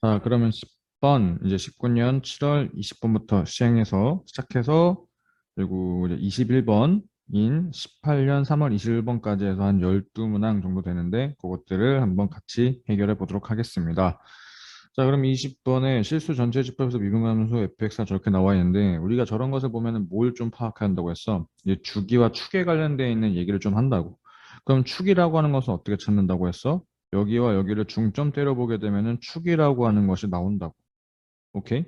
자, 그러면 10번, 이제 19년 7월 20번부터 시작해서, 그리고 이제 21번인 18년 3월 21번까지 해서 한 12문항 정도 되는데, 그것들을 한번 같이 해결해 보도록 하겠습니다. 자, 그럼 20번에 실수 전체 집합에서 미분함수 fx가 저렇게 나와 있는데, 우리가 저런 것을 보면은 뭘 좀 파악해야 한다고 했어? 이제 주기와 축에 관련되어 있는 얘기를 좀 한다고. 그럼 축이라고 하는 것은 어떻게 찾는다고 했어? 여기와 여기를 중점 때려보게 되면은 축이라고 하는 것이 나온다고. 오케이?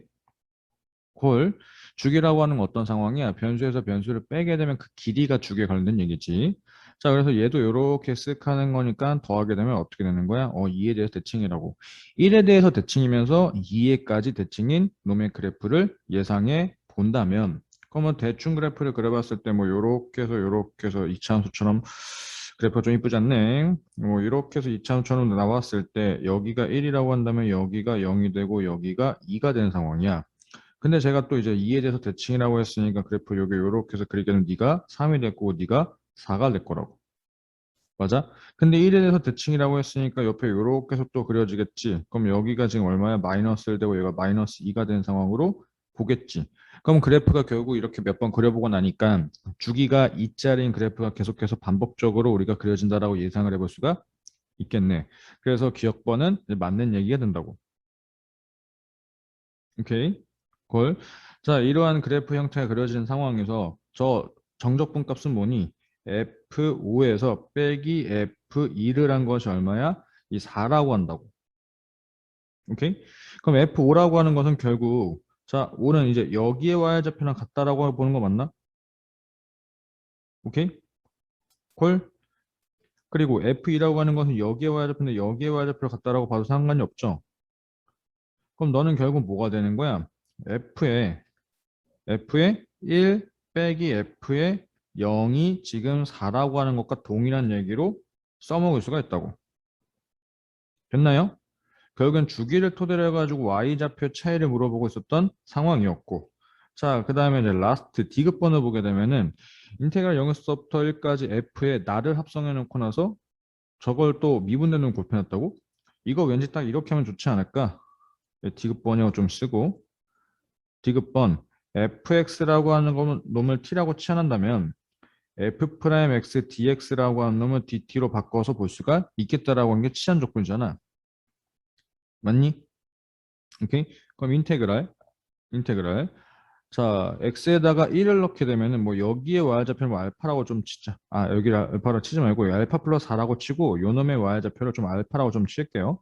콜. 축이라고 하는 건 어떤 상황이야? 변수에서 변수를 빼게 되면 그 길이가 축에 관련된 얘기지. 자, 그래서 얘도 이렇게 쓱 하는 거니까 더하게 되면 어떻게 되는 거야? 2에 대해서 대칭이라고. 1에 대해서 대칭이면서 2에까지 대칭인 놈의 그래프를 예상해 본다면, 그러면 대충 그래프를 그려봤을 때 뭐 요렇게 해서 이차함수처럼 그래프가 좀 이쁘지 않네. 뭐 이렇게 해서 이차함수처럼 나왔을 때 여기가 1이라고 한다면 여기가 0이 되고 여기가 2가 되는 상황이야. 근데 제가 또 이제 2에 대해서 대칭이라고 했으니까 그래프 요게 요렇게 해서 그리게 되면 네가 3이 됐고 네가 4가 될 거라고. 맞아? 근데 1에 대해서 대칭이라고 했으니까 옆에 요렇게 해서 또 그려지겠지. 그럼 여기가 지금 얼마야? 마이너스 1 되고 얘가 마이너스 2가 된 상황으로 보겠지. 그럼 그래프가 결국 이렇게 몇 번 그려보고 나니까 주기가 2짜리인 그래프가 계속해서 반복적으로 우리가 그려진다라고 예상을 해볼 수가 있겠네. 그래서 기억번은 맞는 얘기가 된다고. 오케이. 걸. 자, 이러한 그래프 형태가 그려지는 상황에서 저 정적분 값은 뭐니? F5에서 빼기 F2를 한 것이 얼마야? 이 4라고 한다고. 오케이? 그럼 F5라고 하는 것은 결국 자, 5는 이제 여기에 y좌표랑 같다라고 보는 거 맞나? 오케이? 콜. 그리고 F2라고 하는 것은 여기에 y좌표인데 여기에 y좌표랑 같다라고 봐도 상관이 없죠. 그럼 너는 결국 뭐가 되는 거야? F에 1 빼기 F에 0이 지금 4라고 하는 것과 동일한 얘기로 써먹을 수가 있다고. 됐나요? 결국엔 주기를 토대로 해가지고 Y좌표 차이를 물어보고 있었던 상황이었고. 자, 그 다음에 이제 라스트 디귿번을 보게 되면은 인테그랄 0에서부터 1까지 F에 나를 합성해 놓고 나서 저걸 또 미분되는 걸 곱해놨다고? 이거 왠지 딱 이렇게 하면 좋지 않을까? 디귿번이라고 좀 쓰고 디귿번 fx라고 하는 놈을 t라고 치환한다면 f'x dx라고 하는 놈을 dt로 바꿔서 볼 수가 있겠다라고 하는 게 치환 조건이잖아. 맞니? 오케이? 그럼 인테그랄. 자, x에다가 1을 넣게 되면은 뭐 여기에 y좌표를 뭐 알파라고 좀 치자. 아, 여기 알파로 치지 말고 알파 플러스 4라고 치고 요 놈의 y좌표를 좀 알파라고 좀 칠게요.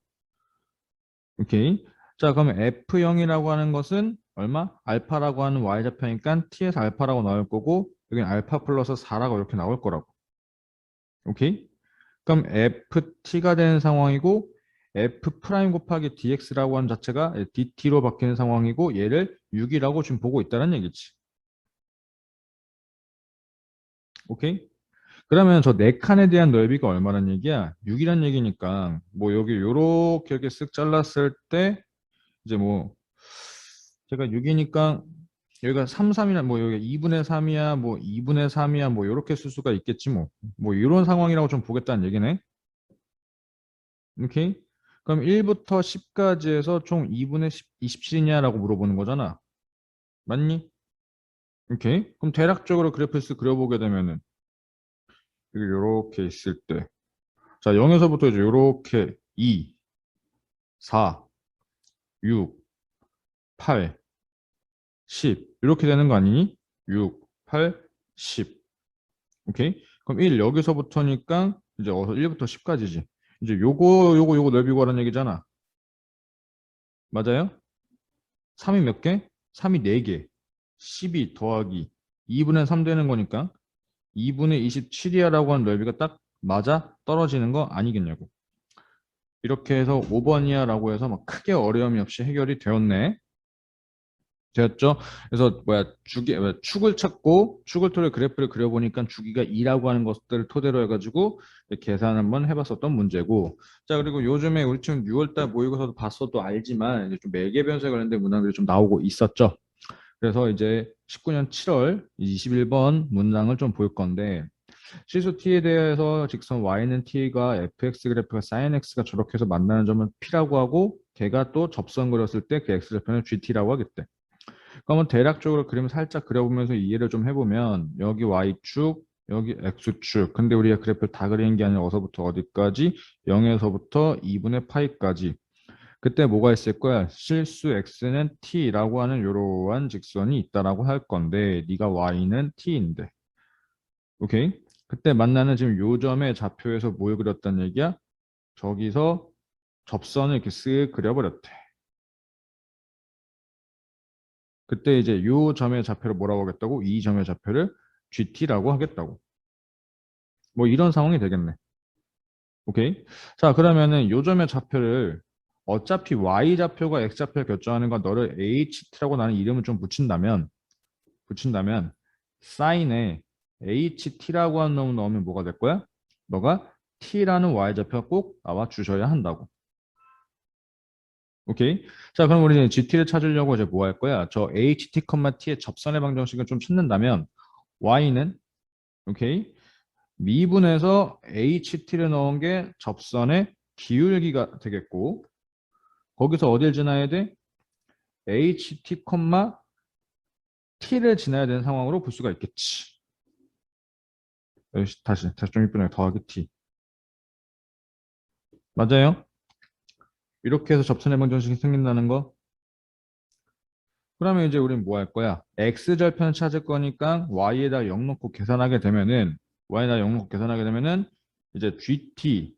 오케이. 자, 그러면 F0이라고 하는 것은 얼마? 알파라고 하는 y좌표니까 t에서 알파라고 나올 거고 여기는 알파 플러스 4라고 이렇게 나올 거라고. 오케이? 그럼 ft가 되는 상황이고 f 프라임 곱하기 dx라고 하는 자체가 dt로 바뀌는 상황이고 얘를 6이라고 지금 보고 있다는 얘기지. 오케이? 그러면 저 네 칸에 대한 넓이가 얼마란 얘기야? 6이란 얘기니까 뭐 여기 요렇게 이렇게 쓱 잘랐을 때 이제 뭐 제가 6이니까 여기가 3, 3이나 뭐 여기 2분의 3이야 뭐 2분의 3이야 뭐 이렇게 쓸 수가 있겠지 뭐 이런 상황이라고 좀 보겠다는 얘기네. 오케이. 그럼 1부터 10까지 해서 총 2분의 10, 27이냐라고 물어보는 거잖아. 맞니? 오케이. 그럼 대략적으로 그래프를 그려보게 되면은 이렇게 있을 때 자 0에서부터 이제 이렇게 2, 4, 6, 8, 10 이렇게 되는 거 아니니? 6, 8, 10 오케이? 그럼 1 여기서부터니까 이제 1부터 10까지지. 이제 요거 넓이 구하라는 얘기잖아. 맞아요? 3이 몇 개? 3이 4개. 12 더하기 2분의 3 되는 거니까 2분의 27이야라고 하는 넓이가 딱 맞아 떨어지는 거 아니겠냐고. 이렇게 해서 5번이야라고 해서 막 크게 어려움이 없이 해결이 되었네. 되었죠? 그래서 축을 찾고 축을 토대로 그래프를 그려보니까 주기가 2라고 하는 것들을 토대로 해가지고 계산 한번 해봤었던 문제고 자 그리고 요즘에 우리 지금 6월달 모의고사도 봤어도 알지만 이제 좀 매개 변수에 관련된 문항들이 좀 나오고 있었죠. 그래서 이제 19년 7월 21번 문항을 좀 볼 건데 실수 t에 대해서 직선 y는 t가 fx 그래프가 sin x가 저렇게 해서 만나는 점을 p라고 하고 걔가 또 접선 그렸을 때 그 x좌표는 gt라고 하겠대. 그러면 대략적으로 그림 살짝 그려보면서 이해를 좀 해보면 여기 y축, 여기 x축. 근데 우리가 그래프를 다 그리는 게 아니라 어서부터 어디까지? 0에서부터 2분의 파이까지. 그때 뭐가 있을 거야? 실수 x는 t라고 하는 이러한 직선이 있다라고 할 건데 네가 y는 t인데. 오케이? 그때 만나는 지금 요 점의 좌표에서 뭘 그렸단 얘기야? 저기서 접선을 이렇게 쓱 그려버렸대. 그때 이제 요 점의 좌표를 뭐라고 하겠다고? 이 점의 좌표를 GT라고 하겠다고. 뭐 이런 상황이 되겠네. 오케이? 자, 그러면은 요 점의 좌표를 어차피 Y 좌표가 X좌표를 결정하는 건 너를 HT라고 나는 이름을 좀 붙인다면 사인에 HT라고 하는 놈을 넣으면 뭐가 될 거야? 너가 T라는 Y좌표가 꼭 나와 주셔야 한다고. 오케이. 자, 그럼 우리 이제 GT를 찾으려고 이제 뭐 할 거야? 저 HT, T의 접선의 방정식을 좀 찾는다면 Y는 오케이. 미분에서 HT를 넣은 게 접선의 기울기가 되겠고 거기서 어딜 지나야 돼? HT, T를 지나야 되는 상황으로 볼 수가 있겠지. 다시 좀 이쁘네. 더하기 T. 맞아요? 이렇게 해서 접선의 방정식이 생긴다는 거. 그러면 이제 우리는 뭐 할 거야? X절편 찾을 거니까 Y에다 0 넣고 계산하게 되면은 Y에다 0 넣고 계산하게 되면은 이제 GT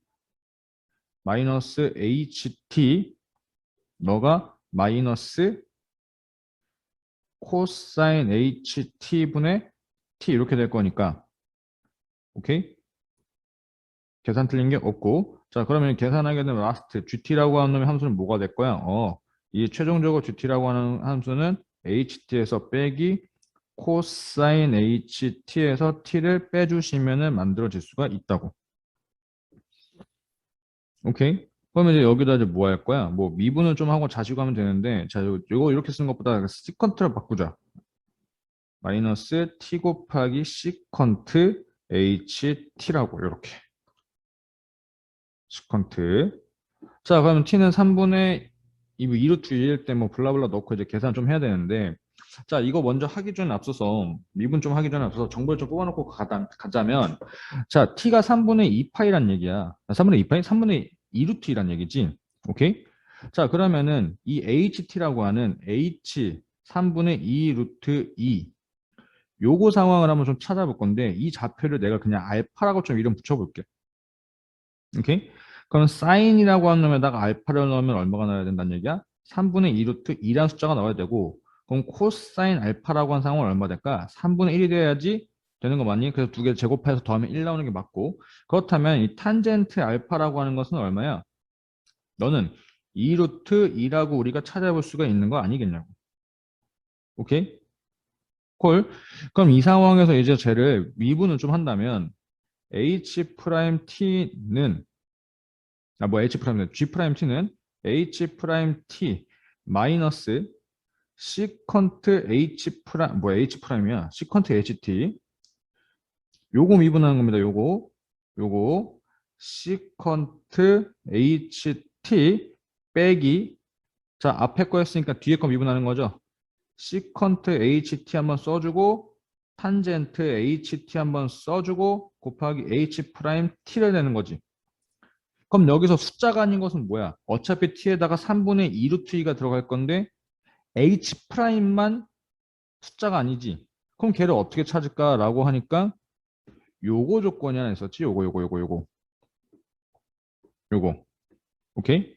마이너스 HT 너가 마이너스 코사인 HT분의 T 이렇게 될 거니까 오케이? 계산 틀린 게 없고 자 그러면 계산하게 되면 라스트 GT라고 하는 놈의 함수는 뭐가 될 거야? 이 최종적으로 GT라고 하는 함수는 HT에서 빼기 코사인 HT에서 T를 빼주시면은 만들어질 수가 있다고. 오케이? 그러면 이제 여기다 이제 뭐 할 거야? 뭐 미분을 좀 하고 자시고 하면 되는데 자 이거 이렇게 쓰는 것보다 시컨트를 바꾸자. 마이너스 T 곱하기 시컨트 HT라고 이렇게. 시컨트. 자, 그러면 t는 3분의 2루트 1일 때 뭐 블라블라 넣고 이제 계산 좀 해야 되는데 자, 이거 먼저 하기 전에 앞서서 미분 좀 하기 전에 앞서서 정보를 좀 뽑아놓고 가자면 자, t가 3분의 2파이란 얘기야. 3분의 2파이? 3분의 2루트 2란 얘기지. 오케이? 자, 그러면은 이 ht라고 하는 h 3분의 2 루트 2 요거 상황을 한번 좀 찾아볼 건데 이 좌표를 내가 그냥 알파라고 좀 이름 붙여볼게. 오케이? 그럼 사인이라고 하는 놈에다가 알파를 넣으면 얼마가 나와야 된다는 얘기야? 3분의 2 루트 2라는 숫자가 나와야 되고 그럼 코사인 알파라고 한 상황은 얼마 될까? 3분의 1이 돼야지 되는 거 맞니? 그래서 두 개 제곱해서 더하면 1 나오는 게 맞고 그렇다면 이 탄젠트 알파라고 하는 것은 얼마야? 너는 2 루트 2라고 우리가 찾아볼 수가 있는 거 아니겠냐고. 오케이? 콜. 그럼 이 상황에서 이제 쟤를 미분을 좀 한다면 h 프라임 t는 뭐 h 프라임 g 프라임 t는 h 프라임 t 마이너스 시컨트 h 프라임 뭐 h 프라임이야 시컨트 ht 요거 미분하는 겁니다. 요거 시컨트 ht 빼기 자 앞에 거였으니까 뒤에 거 미분하는 거죠. 시컨트 ht 한번 써주고 탄젠트 ht 한번 써주고 곱하기 h 프라임 t를 내는 거지. 그럼 여기서 숫자가 아닌 것은 뭐야? 어차피 t에다가 3분의 2 루트 2가 들어갈 건데 h 프라임만 숫자가 아니지. 그럼 걔를 어떻게 찾을까라고 하니까 요거 조건이 하나 있었지. 요거. 오케이?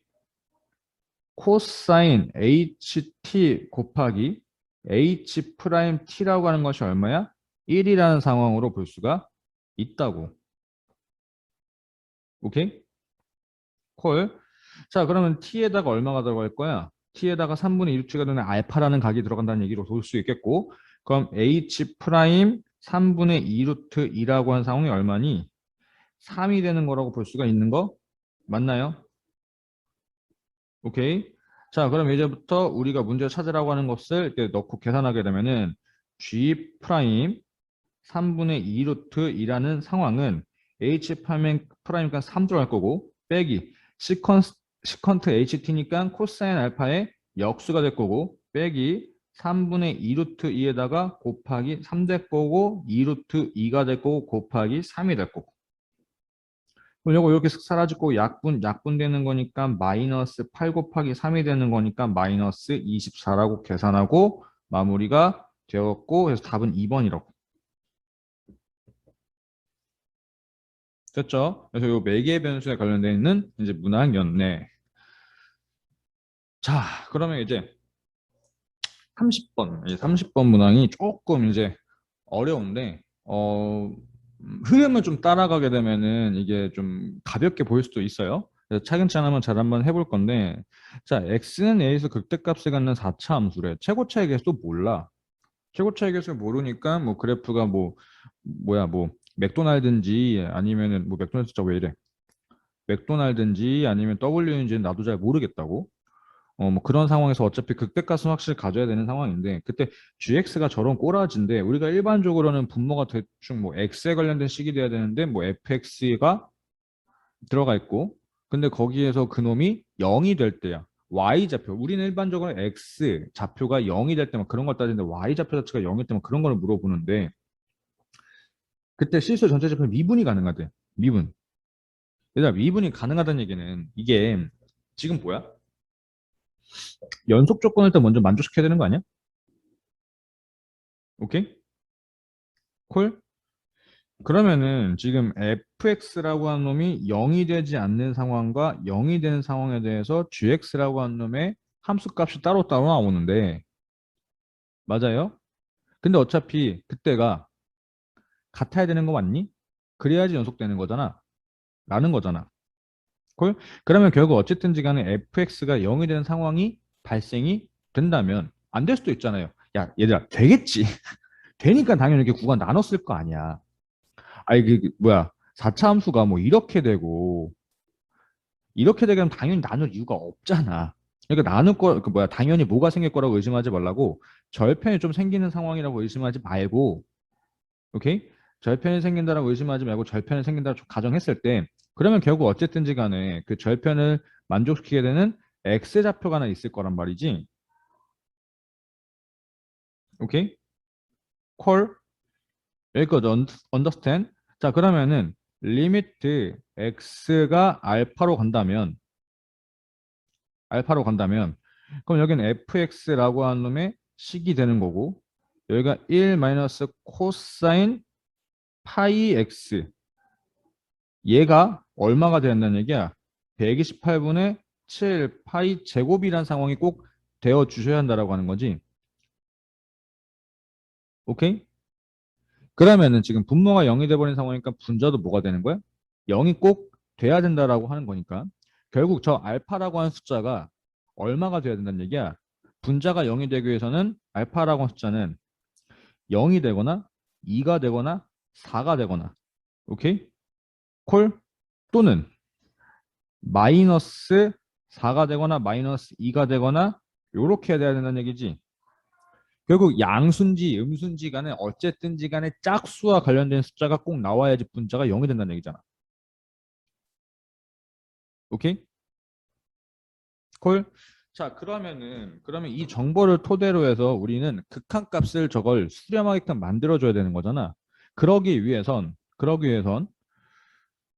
코사인 ht 곱하기 h 프라임 t라고 하는 것이 얼마야? 1이라는 상황으로 볼 수가 있다고. 오케이? 콜. 자, 그러면 t에다가 얼마가 들어갈 거야? t에다가 3분의 2 루트가 되는 알파라는 각이 들어간다는 얘기로 볼 수 있겠고 그럼 h 프라임 3분의 2 루트 2라고 한 상황이 얼마니? 3이 되는 거라고 볼 수가 있는 거 맞나요? 오케이. 자, 그럼 이제부터 우리가 문제 찾으라고 하는 것을 이렇게 넣고 계산하게 되면은 g 프라임 3분의 2 루트 2라는 상황은 h 프라임이니까 3 들어갈 거고 빼기 시컨트 ht니까 코사인 알파의 역수가 될 거고 빼기 3분의 2 루트 2에다가 곱하기 3 될 거고 2 루트 2가 될 거고 곱하기 3이 될 거고 그럼 요거 이렇게 사라질 거고 약분 되는 거니까 마이너스 8 곱하기 3이 되는 거니까 마이너스 24라고 계산하고 마무리가 되었고 그래서 답은 2번이라고 됐죠? 그래서 요 매개 변수에 관련되어 있는 이제 문항이었네. 자, 그러면 이제 30번, 이 30번 문항이 조금 이제 어려운데, 흐름을 좀 따라가게 되면은 이게 좀 가볍게 보일 수도 있어요. 그래서 차근차근 한번 해볼 건데, 자, x는 a에서 극대값을 갖는 4차 함수래. 최고차의 개수 몰라. 최고차의 개수를 모르니까 뭐 그래프가 뭐 맥도날드인지 아니면은 뭐 맥도날드 진짜 왜 이래? 맥도날드인지 아니면 W인지는 나도 잘 모르겠다고. 뭐 그런 상황에서 어차피 극대값은 확실히 가져야 되는 상황인데 그때 GX가 저런 꼬라지인데 우리가 일반적으로는 분모가 대충 뭐 X에 관련된 식이 돼야 되는데 뭐 FX가 들어가 있고 근데 거기에서 그놈이 0이 될 때야. Y 좌표. 우리는 일반적으로 X 좌표가 0이 될 때만 그런 걸 따지는데 Y 좌표 자체가 0일 때만 그런 걸 물어보는데 그때 실수 전체 좌표 미분이 가능하대. 미분. 얘들아 미분이 가능하다는 얘기는 이게 지금 뭐야? 연속 조건을 일단 먼저 만족시켜야 되는 거 아니야? 오케이? 콜? 그러면은 지금 fx라고 한 놈이 0이 되지 않는 상황과 0이 되는 상황에 대해서 gx라고 한 놈의 함수값이 따로따로 나오는데 맞아요? 근데 어차피 그때가 같아야 되는 거 맞니? 그래야지 연속되는 거잖아. 라는 거잖아. 콜? 그러면 결국 어쨌든지 간에 fx가 0이 되는 상황이 발생이 된다면 안 될 수도 있잖아요. 야, 얘들아, 되겠지. 되니까 당연히 이렇게 구간 나눴을 거 아니야. 아니 뭐야 4차 함수가 뭐 이렇게 되면 당연히 나눌 이유가 없잖아. 그러니까 나눌 거 그 뭐야 당연히 뭐가 생길 거라고 의심하지 말라고 절편이 좀 생기는 상황이라고 의심하지 말고 오케이 절편이 생긴다라고 의심하지 말고 절편이 생긴다고 가정했을 때 그러면 결국 어쨌든지 간에 그 절편을 만족시키게 되는 x 좌표가 하나 있을 거란 말이지. 오케이 콜 여기까지 understand. 자 그러면은 리미트 x가 알파로 간다면 그럼 여기는 fx라고 하는 놈의 식이 되는 거고 여기가 1 마이너스 코사인 파이 x 얘가 얼마가 된다는 얘기야? 128분의 7 파이 제곱이란 상황이 꼭 되어 주셔야 한다라고 하는 거지. 오케이? 그러면은 지금 분모가 0이 돼버린 상황이니까 분자도 뭐가 되는 거야? 0이 꼭 돼야 된다라고 하는 거니까 결국 저 알파라고 하는 숫자가 얼마가 돼야 된다는 얘기야? 분자가 0이 되기 위해서는 알파라고 하는 숫자는 0이 되거나 2가 되거나 4가 되거나 오케이? 콜 또는 마이너스 4가 되거나 마이너스 2가 되거나 요렇게 돼야 된다는 얘기지. 결국 양수인지 음수인지 간에 어쨌든지 간에 짝수와 관련된 숫자가 꼭 나와야지 분자가 0이 된다는 얘기잖아. 오케이? 콜? 자, 그러면 이 정보를 토대로 해서 우리는 극한값을 저걸 수렴하게끔 만들어줘야 되는 거잖아. 그러기 위해선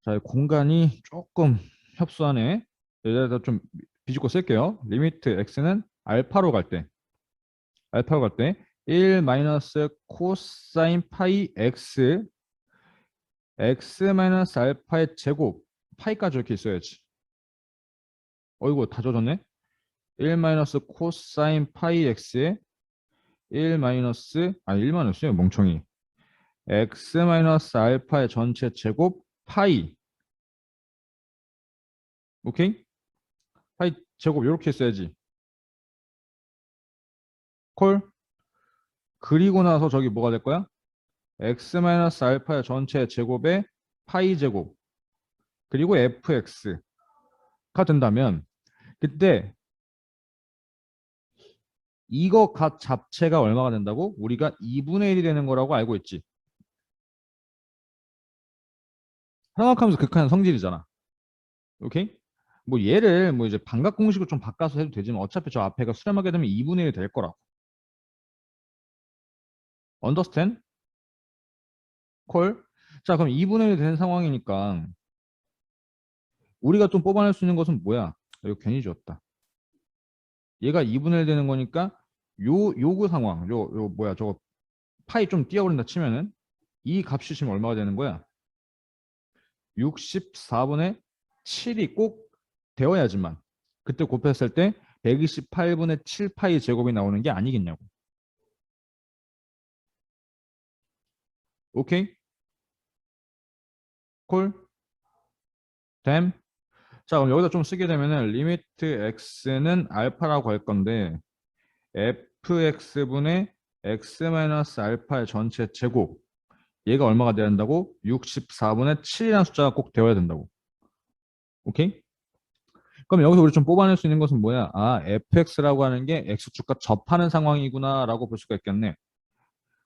자, 공간이 조금 협소하네. 여기다 좀 비집고 쓸게요. 리미트 x는 알파로 갈 때 1 마이너스 코사인 파이 x 마이너스 알파의 제곱 파이까지 이렇게 있어야지. 어이구 다 젖었네. 1 마이너스 코사인 파이 x에 1 마이너스요 멍청이. x 마이너스 알파의 전체 제곱 파이. 오케이? 파이 제곱 이렇게 써야지. 콜? 그리고 나서 저기 뭐가 될 거야? x 마이너스 알파의 전체 제곱에 파이 제곱 그리고 fx가 된다면 그때 이거 값 잡채가 얼마가 된다고? 우리가 2분의 1이 되는 거라고 알고 있지. 삼각함수 극한은 성질이잖아. 오케이? 뭐 얘를 뭐 이제 반각 공식으로 좀 바꿔서 해도 되지만 어차피 저 앞에가 수렴하게 되면 2분의 1이 될 거라고. understand? 콜? 자, 그럼 2분의 1이 된 상황이니까 우리가 좀 뽑아낼 수 있는 것은 뭐야? 이거 괜히 지웠다. 얘가 2분의 1 되는 거니까 요구 상황, 요 뭐야, 저거 파이 좀 띄워버린다 치면은 이 값이 지금 얼마가 되는 거야? 64분의 7이 꼭 되어야지만 그때 곱했을 때 128분의 7파이 제곱이 나오는 게 아니겠냐고. 오케이? 콜? 됨? 자, 그럼 여기다 좀 쓰게 되면은 리미트 x는 알파라고 할 건데 fx분의 x-알파의 전체 제곱 얘가 얼마가 돼야 된다고? 64분의 7이라는 숫자가 꼭 되어야 된다고. 오케이? 그럼 여기서 우리 좀 뽑아낼 수 있는 것은 뭐야? 아, fx라고 하는 게 x축과 접하는 상황이구나 라고 볼 수가 있겠네.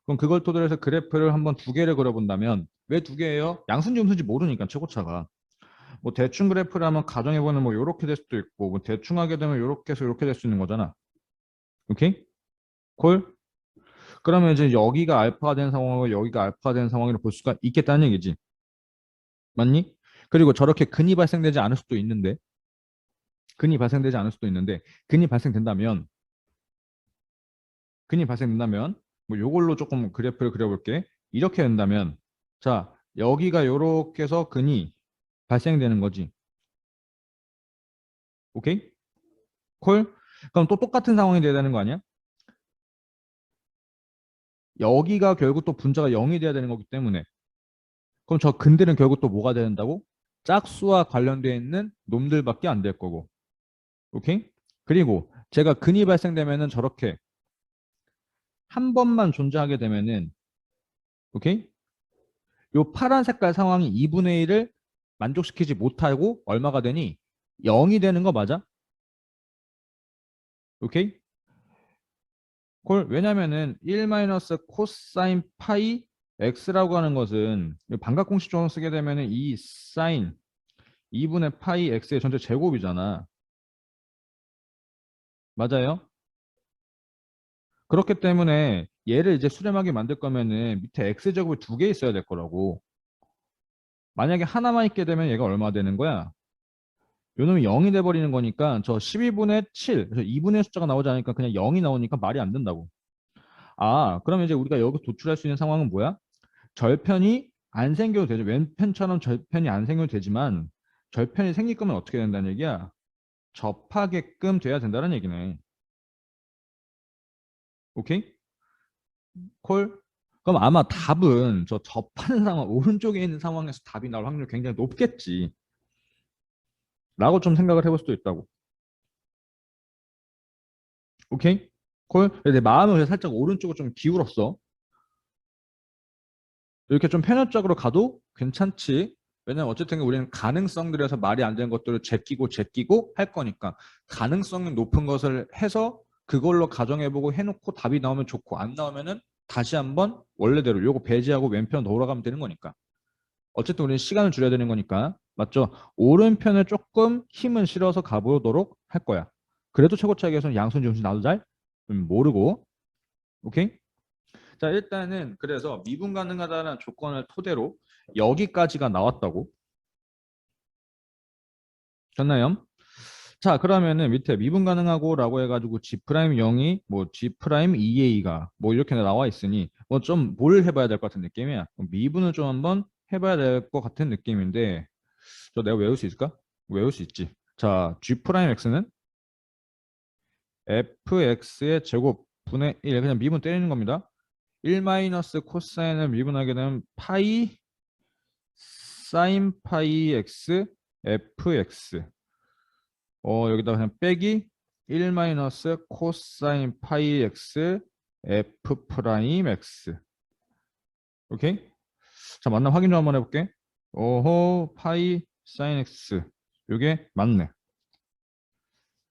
그럼 그걸 토대로 해서 그래프를 한번 두 개를 그려본다면 왜 두 개예요? 양수인지 음수인지 모르니까 최고차가. 뭐 대충 그래프를 한번 가정해보면 뭐 이렇게 될 수도 있고 뭐 대충 하게 되면 이렇게 해서 이렇게 될 수 있는 거잖아. 오케이? 콜? 그러면 이제 여기가 알파가 된 상황이고 여기가 알파가 된 상황이라고 볼 수가 있겠다는 얘기지. 맞니? 그리고 저렇게 근이 발생되지 않을 수도 있는데 근이 발생되지 않을 수도 있는데 근이 발생된다면 근이 발생된다면 뭐 요걸로 조금 그래프를 그려볼게. 이렇게 된다면 자 여기가 요렇게 해서 근이 발생되는 거지. 오케이? 콜? 그럼 또 똑같은 상황이 돼야 되는 거 아니야? 여기가 결국 또 분자가 0이 돼야 되는 거기 때문에 그럼 저 근들은 결국 또 뭐가 돼야 된다고? 짝수와 관련되어 있는 놈들밖에 안 될 거고. 오케이? 그리고 제가 근이 발생되면은 저렇게 한 번만 존재하게 되면은 오케이? 요 파란 색깔 상황이 2분의 1을 만족시키지 못하고 얼마가 되니? 0이 되는 거 맞아? 오케이? 콜 왜냐면은 1 마이너스 코사인 파이 x라고 하는 것은 반각 공식적으로 쓰게 되면은 이 사인 2분의 파이 x의 전체 제곱이잖아. 맞아요? 그렇기 때문에 얘를 이제 수렴하게 만들 거면은 밑에 x제곱이 두 개 있어야 될 거라고. 만약에 하나만 있게 되면 얘가 얼마 되는 거야? 요놈이 0이 돼버리는 거니까 저 12분의 7, 그래서 2분의 숫자가 나오지 않으니까 그냥 0이 나오니까 말이 안 된다고. 아, 그러면 이제 우리가 여기 도출할 수 있는 상황은 뭐야? 절편이 안 생겨도 되죠. 왼편처럼 절편이 안 생겨도 되지만 절편이 생길 거면 어떻게 된다는 얘기야? 접하게끔 돼야 된다는 얘기네. 오케이? 콜? 그럼 아마 답은 저 접하는 상황, 오른쪽에 있는 상황에서 답이 나올 확률이 굉장히 높겠지. 라고 좀 생각을 해볼 수도 있다고. 오케이? 콜? 내 마음을 그래서 살짝 오른쪽으로 좀 기울었어. 이렇게 좀 편협적으로 가도 괜찮지. 왜냐면 어쨌든 우리는 가능성들에서 말이 안 되는 것들을 제끼고 할 거니까 가능성이 높은 것을 해서 그걸로 가정해보고 해놓고 답이 나오면 좋고 안 나오면은 다시 한번 원래대로 요거 배제하고 왼편 돌아가면 되는 거니까. 어쨌든 우리는 시간을 줄여야 되는 거니까 맞죠? 오른편에 조금 힘은 실어서 가보도록 할 거야. 그래도 최고 차이에서는 양손 중심 나도 잘 모르고 오케이? 자 일단은 그래서 미분 가능하다는 조건을 토대로 여기까지가 나왔다고 됐나요? 자 그러면은 밑에 미분 가능하고 라고 해가지고 G' 0이 뭐 G' 2A가 뭐 이렇게 나와 있으니 뭐 좀 뭘 해봐야 될 것 같은 느낌이야. 미분을 좀 한번 해봐야 될 것 같은 느낌인데 저 내가 외울 수 있을까? 외울 수 있지. 자 G'X는 fx의 제곱 분의 1 그냥 미분 때리는 겁니다. 1 마이너스 코사인을 미분하게 되면 파이 사인 파이 x fx 여기다 그냥 빼기 1 마이너스 코사인 파이 x f 프라임 x 오케이? 자 맞나 확인 좀 한번 해볼게. 오호 파이 사인 x 요게 맞네.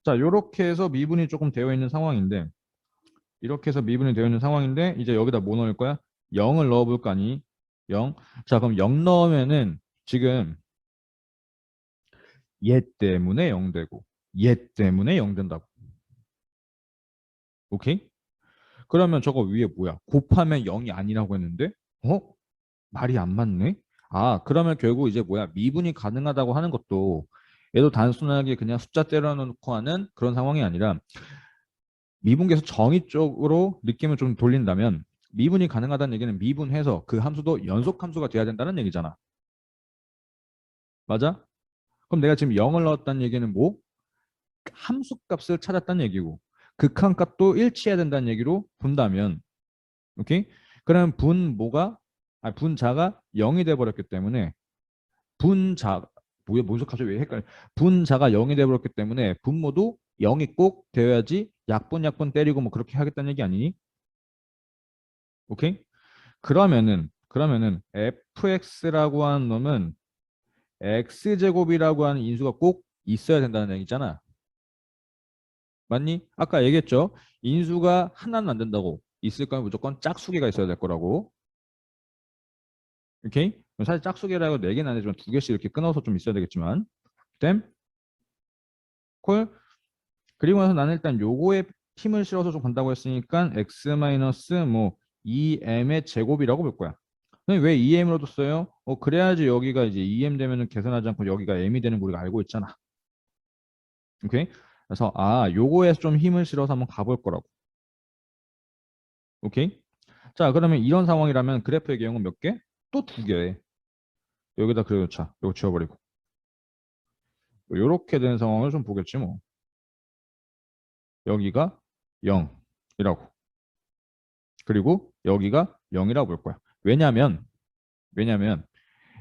자 요렇게 해서 미분이 조금 되어 있는 상황인데 이렇게 해서 미분이 되어 있는 상황인데 이제 여기다 뭐 넣을 거야? 0을 넣어볼 거 아니? 0. 자 그럼 0 넣으면은 지금 얘 때문에 0 되고 얘 때문에 0 된다고. 오케이? 그러면 저거 위에 뭐야? 곱하면 0이 아니라고 했는데 어? 말이 안 맞네? 아, 그러면 결국 이제 뭐야? 미분이 가능하다고 하는 것도 얘도 단순하게 그냥 숫자 때려놓고 하는 그런 상황이 아니라 미분계에서 정의 쪽으로 느낌을 좀 돌린다면 미분이 가능하다는 얘기는 미분해서 그 함수도 연속 함수가 돼야 된다는 얘기잖아. 맞아? 그럼 내가 지금 0을 넣었다는 얘기는 뭐? 함수 값을 찾았다는 얘기고 극한값도 일치해야 된다는 얘기로 본다면 오케이? 그러면 분자가 0이 돼 버렸기 때문에 분자 뭐야 뭐죠 갑자기 왜 헷갈려 분자가 0이 돼 버렸기 때문에 분모도 0이 꼭 되어야지 약분 때리고 뭐 그렇게 하겠다는 얘기 아니니? 오케이? 그러면은 fx라고 하는 놈은 x제곱이라고 하는 인수가 꼭 있어야 된다는 얘기잖아. 맞니? 아까 얘기했죠. 인수가 하나는 안 된다고. 있을 거면 무조건 짝수개가 있어야 될 거라고. 오케이? 사실 짝수개라고 4개는 안 되지만 2개씩 이렇게 끊어서 좀 있어야 되겠지만. 됨? 콜? 그리고 나서 나는 일단 요거에 힘을 실어서 좀 간다고 했으니까 x 마이너스 뭐 2m의 제곱이라고 볼 거야. 근데 왜 2m으로 뒀어요? 그래야지 여기가 이제 2m 되면은 계산하지 않고 여기가 m이 되는 거 우리가 알고 있잖아. 오케이? 그래서 요거에 좀 힘을 실어서 한번 가볼 거라고. 오케이? 자, 그러면 이런 상황이라면 그래프의 개형은 몇 개? 또 2개. 여기다 그려놓자. 이거 지워버리고. 이렇게 된 상황을 좀 보겠지 뭐. 여기가 0이라고. 그리고 여기가 0이라고 볼 거야. 왜냐면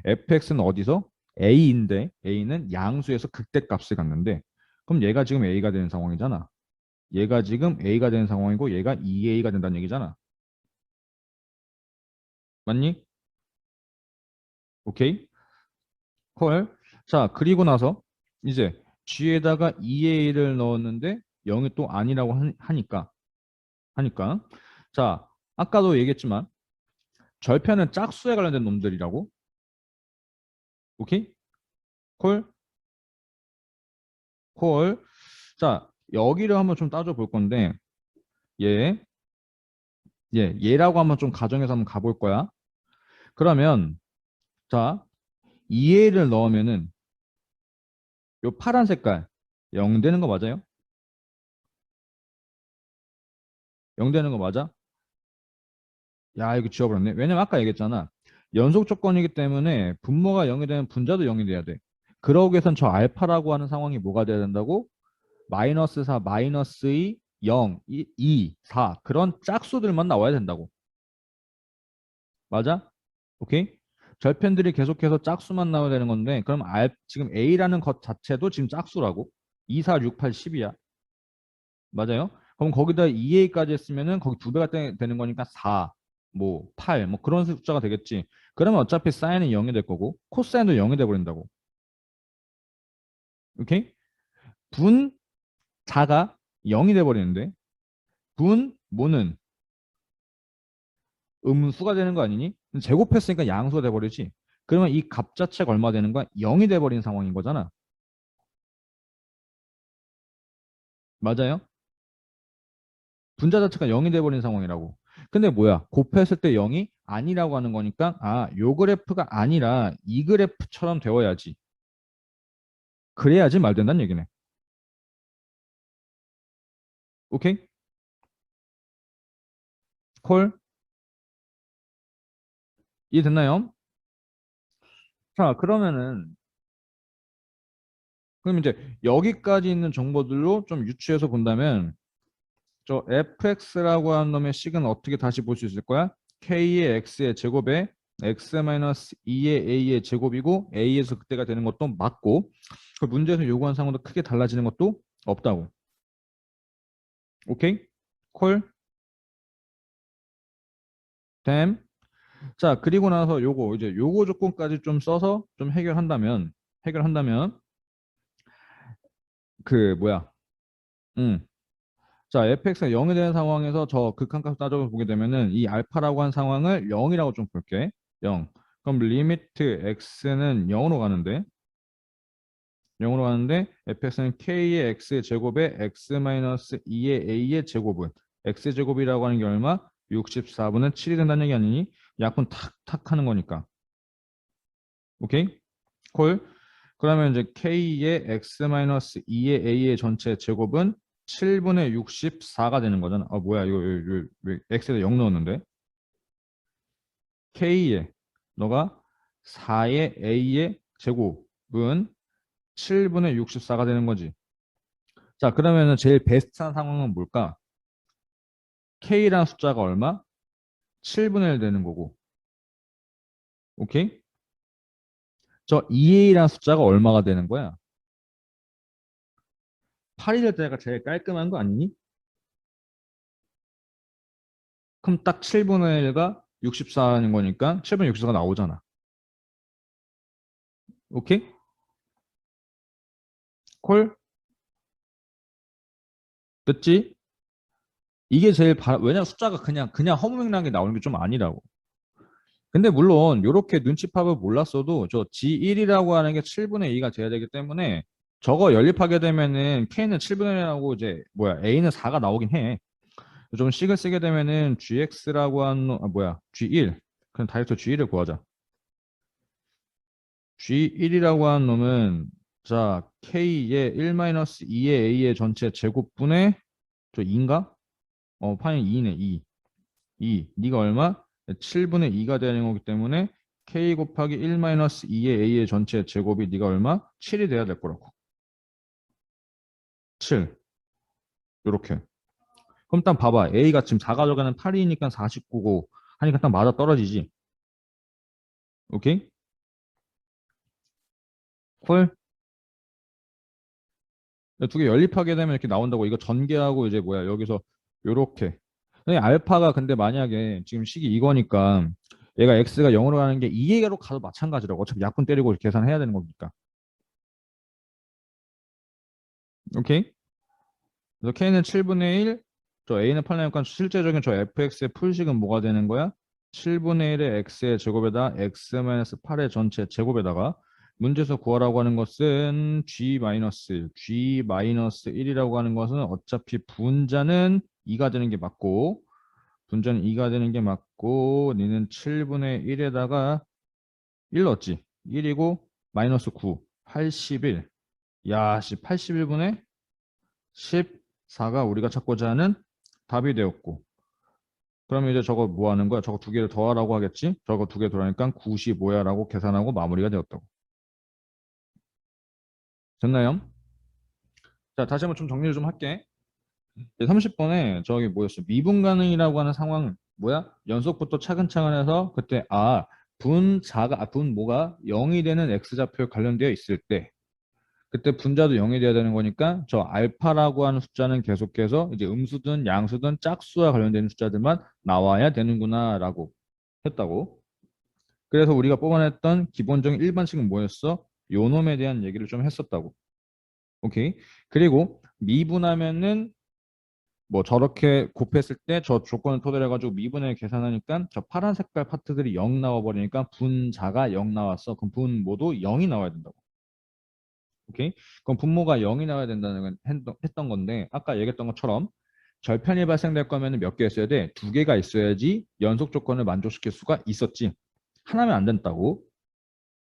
fx는 어디서? a인데 a는 양수에서 극대값을 갖는데 그럼 얘가 지금 a가 되는 상황이잖아. 얘가 지금 a가 되는 상황이고 얘가 2a가 된다는 얘기잖아. 맞니? 오케이? 콜. 자, 그리고 나서 이제 g에다가 2a를 넣었는데 0이 또 아니라고 하니까 자, 아까도 얘기했지만 절편은 짝수에 관련된 놈들이라고. 오케이? 콜. 콜. 자, 여기를 한번 좀 따져 볼 건데 얘, 얘라고 한번 좀 가정해서 한번 가볼 거야. 그러면 자, 2a를 넣으면은 요 파란 색깔 0 되는 거 맞아요? 0 되는 거 맞아? 야, 이거 지워버렸네. 왜냐면 아까 얘기했잖아. 연속 조건이기 때문에 분모가 0이 되면 분자도 0이 돼야 돼. 그러기 위해선 저 알파라고 하는 상황이 뭐가 돼야 된다고? 마이너스 4, 마이너스 2, 0, 2, 4 그런 짝수들만 나와야 된다고. 맞아? 오케이? 절편들이 계속해서 짝수만 나와야 되는 건데 그럼 지금 A라는 것 자체도 지금 짝수라고. 2, 4, 6, 8, 10이야. 맞아요? 그럼 거기다 2A까지 했으면은 거기 2배가 되는 거니까 4, 뭐 8, 뭐 그런 숫자가 되겠지. 그러면 어차피 사인은 0이 될 거고 코사인도 0이 돼 버린다고. 오케이? 분자가 0이 돼 버리는데 분모는 음수가 되는 거 아니니? 제곱했으니까 양수가 돼 버리지. 그러면 이 값 자체가 얼마 되는 거야? 0이 돼 버린 상황인 거잖아. 맞아요? 분자 자체가 0이 돼버린 상황이라고. 근데 뭐야? 곱했을 때 0이 아니라고 하는 거니까 요 그래프가 아니라 이 그래프처럼 되어야지. 그래야지 말 된다는 얘기네. 오케이? 콜? 이해됐나요? 자, 그럼 이제 여기까지 있는 정보들로 좀 유추해서 본다면 저 fx라고 하는 놈의 식은 어떻게 다시 볼 수 있을 거야? k의 x의 제곱에 x-2의 a의 제곱이고 a에서 그때가 되는 것도 맞고 그 문제에서 요구한 상황도 크게 달라지는 것도 없다고. 오케이? 콜? 됨? 자, 그리고 나서 요거 조건까지 좀 써서 좀 해결한다면 그 뭐야? 음. 자, fx가 0이 되는 상황에서 저 극한값 따져서 보게 되면은 이 알파라고 한 상황을 0이라고 좀 볼게. 0. 그럼 리미트 x는 0으로 가는데 0으로 가는데 fx는 k의 x 제곱에 x-2의 a의 제곱은 x 제곱이라고 하는 게 얼마? 64분의 7이 된다는 얘기 아니니? 약분 탁탁 하는 거니까. 오케이? 콜. 그러면 이제 k의 x-2의 a의 전체 제곱은 7분의 64가 되는 거잖아. 아 뭐야 이거 왜 x에다 0 넣었는데? k의 너가 4의 a의 제곱은 7분의 64가 되는 거지. 자, 그러면은 제일 베스트한 상황은 뭘까? K라는 숫자가 얼마? 7분의 1 되는 거고. 오케이? 저 2A라는 숫자가 얼마가 되는 거야? 8이 될 때가 제일 깔끔한 거 아니니? 그럼 딱 7분의 1가 64인 거니까 7분의 64가 나오잖아. 오케이? 콜? 됐지? 이게 제일 왜냐면 숫자가 그냥 허무맹랑하게 나오는 게 좀 아니라고. 근데 물론 이렇게 눈치밥을 몰랐어도 저 G1이라고 하는 게 7분의 2가 돼야 되기 때문에 저거 연립하게 되면은 K는 7분의 1하고 이제 뭐야 A는 4가 나오긴 해. 좀 식을 쓰게 되면은 GX라고 하는 G1 그럼 다이렉트 G1을 구하자. G1이라고 하는 놈은 자 K의 1-2의 A의 전체 제곱분의 저 2인가? 파이 2네 2. 2. 네가 얼마? 7분의 2가 되는 거기 때문에 k 곱하기 1-2의 a의 전체 제곱이 네가 얼마? 7이 돼야 될 거라고. 7. 요렇게. 그럼 딱 봐봐. a가 지금 4 가져가는 8이니까 49고 하니까 딱 맞아 떨어지지. 오케이? 콜? 두 개 연립하게 되면 이렇게 나온다고. 이거 전개하고 이제 뭐야 여기서 요렇게. 알파가 근데 만약에 지금 식이 이거니까 얘가 x가 0으로 가는 게 2로 가도 마찬가지라고. 어차피 약분 때리고 계산해야 되는 거니까. 오케이? 그래서 K는 7분의 1, 저 A는 8나니까 실제적인 저 fx의 풀식은 뭐가 되는 거야? 7분의 1의 x의 제곱에다 x-8의 전체 제곱에다가 문제에서 구하라고 하는 것은 g-1이라고 하는 것은 어차피 분자는 2가 되는 게 맞고 분자는 2가 되는 게 맞고 니는 7분의 1에다가 1 넣었지. 1이고 마이너스 9, 81. 야, 81분의 14가 우리가 찾고자 하는 답이 되었고 그러면 이제 저거 뭐 하는 거야? 저거 두 개를 더하라고 하겠지? 저거 두 개 더하니까 95야 라고 계산하고 마무리가 되었다고. 됐나요? 자, 다시 한번 좀 정리를 좀 할게. 30번에 저기 뭐였어? 미분 가능이라고 하는 상황 뭐야? 연속부터 차근차근 해서 그때 분 뭐가 0이 되는 x좌표에 관련되어 있을 때 그때 분자도 0이 돼야 되는 거니까 저 알파라고 하는 숫자는 계속해서 이제 음수든 양수든 짝수와 관련되는 숫자들만 나와야 되는구나라고 했다고. 그래서 우리가 뽑아냈던 기본적인 일반식은 뭐였어? 요 놈에 대한 얘기를 좀 했었다고. 오케이. 그리고 미분하면은 뭐 저렇게 곱했을 때 저 조건을 토대로 해가지고 미분을 계산하니까 저 파란 색깔 파트들이 0 나와버리니까 분자가 0 나왔어. 그럼 분모도 0이 나와야 된다고. 오케이? 그럼 분모가 0이 나와야 된다는 건 했던 건데 아까 얘기했던 것처럼 절편이 발생될 거면 몇 개 있어야 돼? 두 개가 있어야지 연속 조건을 만족시킬 수가 있었지. 하나면 안 된다고.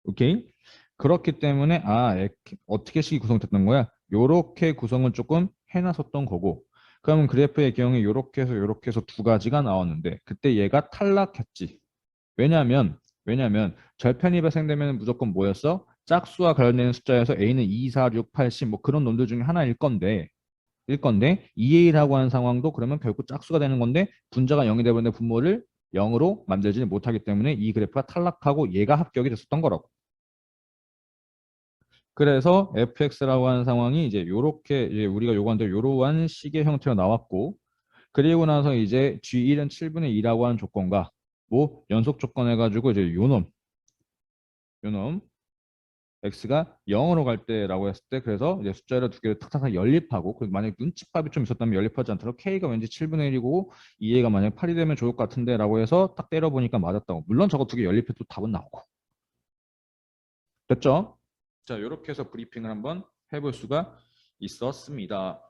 오케이? 그렇기 때문에 어떻게 식이 구성됐던 거야? 요렇게 구성을 조금 해놨었던 거고 그러면 그래프의 경우에 요렇게 해서 두 가지가 나왔는데 그때 얘가 탈락했지. 왜냐면 절편이 발생되면 무조건 뭐였어? 짝수와 관련되는 숫자에서 A는 2, 4, 6, 8, 10 뭐 그런 놈들 중에 하나일 건데 2A라고 하는 상황도 그러면 결국 짝수가 되는 건데 분자가 0이 되버리는 분모를 0으로 만들지 못하기 때문에 이 그래프가 탈락하고 얘가 합격이 됐었던 거라고. 그래서 fx라고 하는 상황이 이제 요렇게 이제 우리가 요구한 대로 요러한 식의 형태로 나왔고 그리고 나서 이제 G1은 7분의 2라고 하는 조건과 뭐 연속 조건 해가지고 이제 요놈 x가 0으로 갈 때라고 했을 때 그래서 이제 숫자를 두 개를 탁탁 연립하고 그리고 만약에 눈칫밥이 좀 있었다면 연립하지 않도록 k가 왠지 7분의 1이고 2a가 만약에 8이 되면 좋을 것 같은데 라고 해서 딱 때려보니까 맞았다고. 물론 저거 두 개 연립해도 답은 나오고. 됐죠? 자, 이렇게 해서 브리핑을 한번 해볼 수가 있었습니다.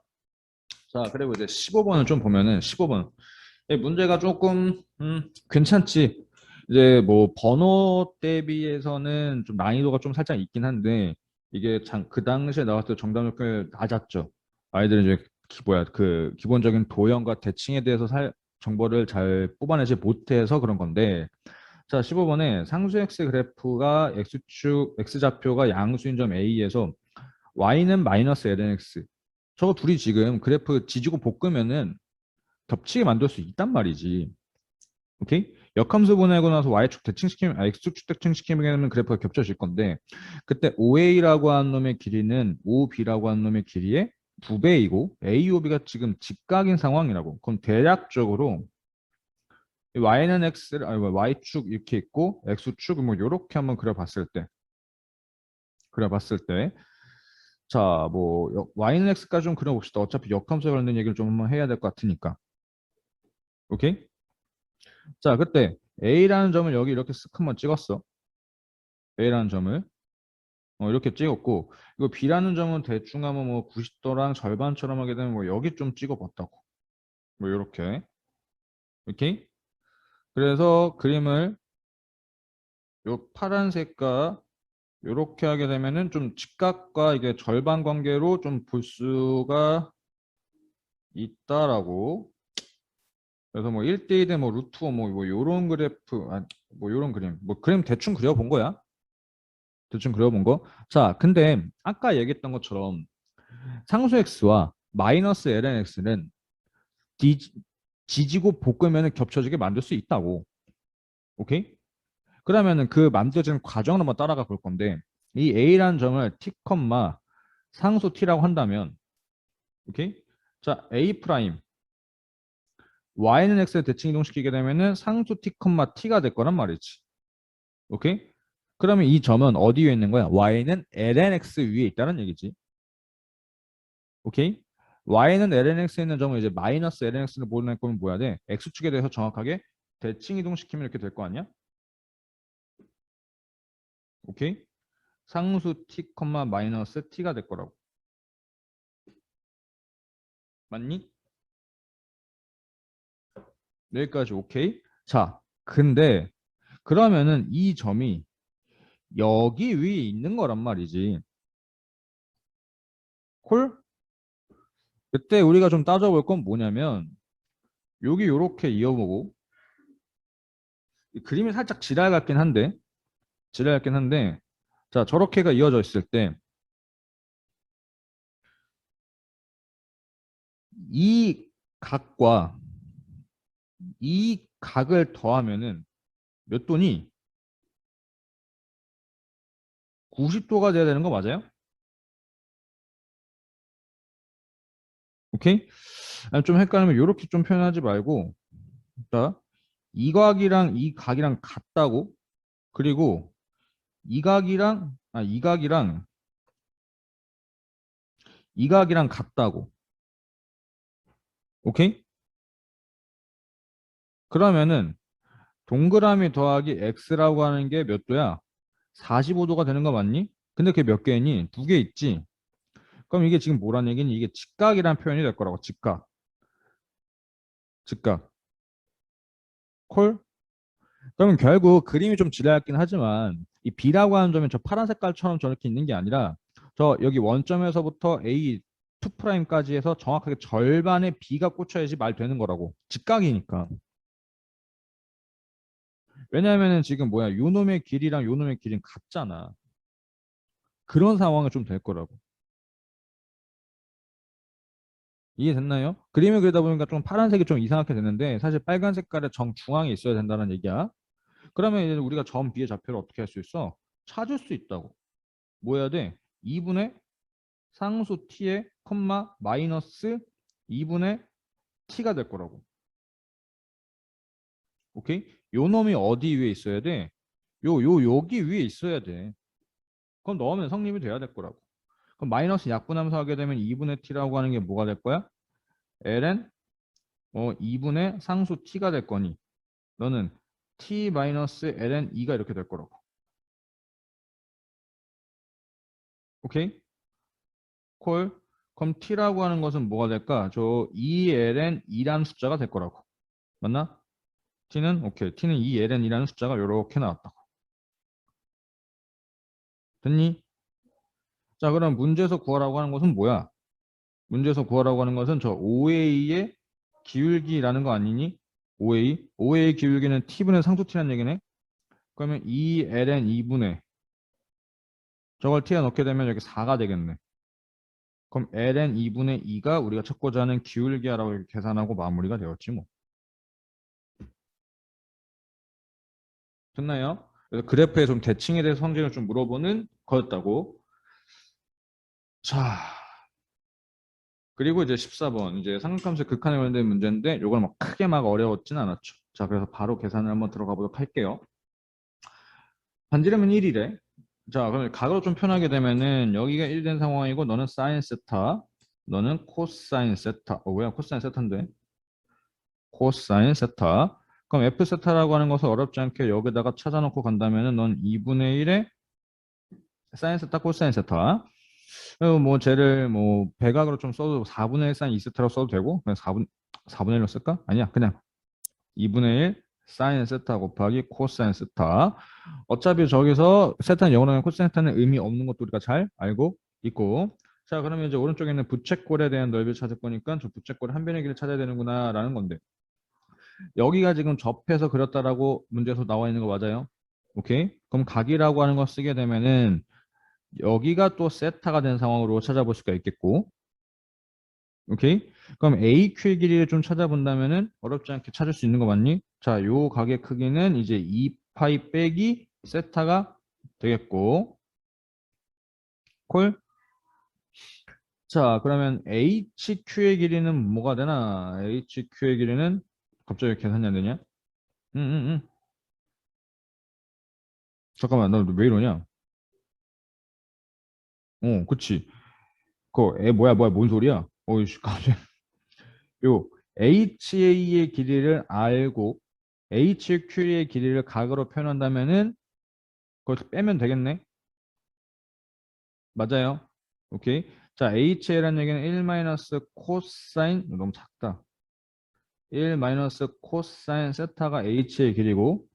자, 그리고 이제 15번을 좀 보면은 15번 문제가 조금 괜찮지. 이제 뭐 번호 대비해서는 좀 난이도가 좀 살짝 있긴 한데 이게 참 그 당시에 나왔을 때 정답 욕심이 낮았죠. 아이들은 이제 뭐야 그 기본적인 도형과 대칭에 대해서 정보를 잘 뽑아내지 못해서 그런 건데 자 15번에 상수 x 그래프가 x축 x좌표가 양수인 점 A에서 y는 마이너스 lnx 저거 둘이 지금 그래프 지지고 볶으면은 겹치게 만들 수 있단 말이지. 오케이? 역함수 보내고 나서 y축 대칭시키면 x축 대칭시키면 되면 그래프가 겹쳐질 건데 그때 OA라고 하는 놈의 길이는 OB라고 하는 놈의 길이의 2배이고 AOB가 지금 직각인 상황이라고. 그럼 대략적으로 y는 x 아니 y축 이렇게 있고 x축 뭐 이렇게 한번 그려봤을 때 자, 뭐 y는 x까지 좀 그려봅시다. 어차피 역함수에 관련된 얘기를 좀 한번 해야 될 것 같으니까. 오케이? 자, 그때 A라는 점을 여기 이렇게 쓱 한번 찍었어. A라는 점을 이렇게 찍었고 이거 B라는 점은 대충 하면 뭐 90도랑 절반처럼 하게 되면 뭐 여기 좀 찍어봤다고. 뭐 이렇게. 오케이? 그래서 그림을 요 파란색과 이렇게 하게 되면은 좀 직각과 이게 절반 관계로 좀 볼 수가 있다라고. 그래서 뭐 1대1대 뭐 루트 뭐 요런 그래프 뭐 요런 그림 뭐 그림 대충 그려본 거야. 대충 그려본 거. 자, 근데 아까 얘기했던 것처럼 상수 x와 마이너스 ln x는 지지고 볶으면 겹쳐지게 만들 수 있다고. 오케이? 그러면은 그 만들어지는 과정을 한번 따라가 볼 건데 이 a라는 점을 t, 상수 t라고 한다면 오케이? 자, a 프라임 y는 x를 대칭 이동시키게 되면은 상수 t, t가 될 거란 말이지. 오케이? 그러면 이 점은 어디 위에 있는 거야? y는 ln x 위에 있다는 얘기지. 오케이? y는 lnx에 있는 점을 이제 마이너스 lnx를 보낼 거면 뭐야 돼? x축에 대해서 정확하게 대칭 이동시키면 이렇게 될 거 아니야? 오케이? 상수 t, 마이너스 t가 될 거라고. 맞니? 여기까지 오케이? 자, 근데 그러면은 이 점이 여기 위에 있는 거란 말이지. 콜? 그때 우리가 좀 따져볼 건 뭐냐면 여기 요렇게 이어보고 이 그림이 살짝 지랄 같긴 한데 자 저렇게가 이어져 있을 때 이 각과 이 각을 더하면은 몇 도니? 90도가 돼야 되는 거 맞아요? 오케이? 아니, 좀 헷갈리면 이렇게 좀 표현하지 말고 자, 이 각이랑 이 각이랑 같다고 그리고 이 각이랑 같다고 오케이? 그러면은 동그라미 더하기 x라고 하는 게 몇 도야? 45도가 되는 거 맞니? 근데 그게 몇 개니? 두 개 있지? 그럼 이게 지금 뭐란 얘기니? 이게 직각이란 표현이 될 거라고. 직각. 콜? 그러면 결국 그림이 좀 지루하긴 하지만 이 B라고 하는 점은 저 파란 색깔처럼 저렇게 있는 게 아니라 저 여기 원점에서부터 A 2'까지 해서 정확하게 절반의 B가 꽂혀야지 말 되는 거라고. 직각이니까. 왜냐하면은 지금 뭐야 요 놈의 길이랑 요 놈의 길이는 같잖아. 그런 상황이 좀 될 거라고. 이해됐나요? 그림을 그리다 보니까 좀 파란색이 좀 이상하게 됐는데 사실 빨간 색깔의 정중앙에 있어야 된다는 얘기야. 그러면 이제 우리가 점 B의 좌표를 어떻게 할 수 있어? 찾을 수 있다고. 뭐 해야 돼? 2분의 상수 t의 마이너스 2분의 t가 될 거라고. 오케이? 요 놈이 어디 위에 있어야 돼? 여기 위에 있어야 돼. 그럼 넣으면 성립이 돼야 될 거라고. 그럼 마이너스 약분하면서 하게 되면 2분의 t라고 하는 게 뭐가 될 거야? ln 2분의 상수 t가 될 거니 너는 t 마이너스 ln 2가 이렇게 될 거라고. 오케이? 콜. 그럼 t라고 하는 것은 뭐가 될까? 저 2ln 2라는 숫자가 될 거라고. 맞나? t는 오케이. t는 2ln 2라는 숫자가 이렇게 나왔다고. 됐니? 자, 그럼 문제에서 구하라고 하는 것은 뭐야? 문제에서 구하라고 하는 것은 저 OA의 기울기라는 거 아니니? OA. OA의 기울기는 t분의 상수 t라는 얘기네. 그러면 2ln 2분의 저걸 t에 넣게 되면 여기 4가 되겠네. 그럼 ln 2분의 2가 우리가 찾고자 하는 기울기야라고 이렇게 계산하고 마무리가 되었지 뭐. 됐나요? 그래서 그래프의 좀 대칭에 대해서 성질을 좀 물어보는 거였다고. 자, 그리고 이제 14번 이제 삼각함수의 극한에 관련된 문제인데 이걸 막 크게 막 어려웠진 않았죠. 자, 그래서 바로 계산을 한번 들어가 보도록 할게요. 반지름은 1이래. 자, 그럼 각으로 좀 편하게 되면은 여기가 1 된 상황이고 너는 사인 세타, 너는 코사인 세타. 뭐야? 코사인 세타인데. 코사인 세타. 그럼 F 세타라고 하는 것을 어렵지 않게 여기다가 찾아놓고 간다면은 넌 2분의 1에 사인 세타, 코사인 세타. 뭐 쟤를 뭐 배각으로 좀 써도 4분의 1 사인 2세타로 써도 되고 그냥 4분의 1로 쓸까? 아니야. 그냥 2분의 1 사인 세타 곱하기 코사인 세타. 어차피 저기서 세타는 0으로 하면 코사인 세타는 의미 없는 것도 우리가 잘 알고 있고. 자, 그러면 이제 오른쪽에 있는 부채꼴에 대한 넓이를 찾을 거니까 저 부채꼴 한 변의 길이를 찾아야 되는구나 라는 건데 여기가 지금 접해서 그렸다라고 문제에서 나와 있는 거 맞아요? 오케이? 그럼 각이라고 하는 거 쓰게 되면은 여기가 또 세타가 된 상황으로 찾아볼 수가 있겠고 오케이? 그럼 AQ의 길이를 좀 찾아본다면은 어렵지 않게 찾을 수 있는 거 맞니? 자, 요 각의 크기는 이제 2파이 빼기 세타가 되겠고 콜? 자, 그러면 HQ의 길이는 뭐가 되나? HQ의 길이는 갑자기 계산이 안 되냐? 응, 응, 응. 잠깐만, 너 왜 이러냐? 그치. 뭐야, 뭔 소리야? 어이씨, 갑자기. 요, HA의 길이를 알고, HQ의 길이를 각으로 표현한다면은, 그걸 빼면 되겠네? 맞아요. 오케이. 자, HA라는 얘기는 1 마이너스 코사인, 너무 작다. 1 마이너스 코사인 세타가 H의 길이고,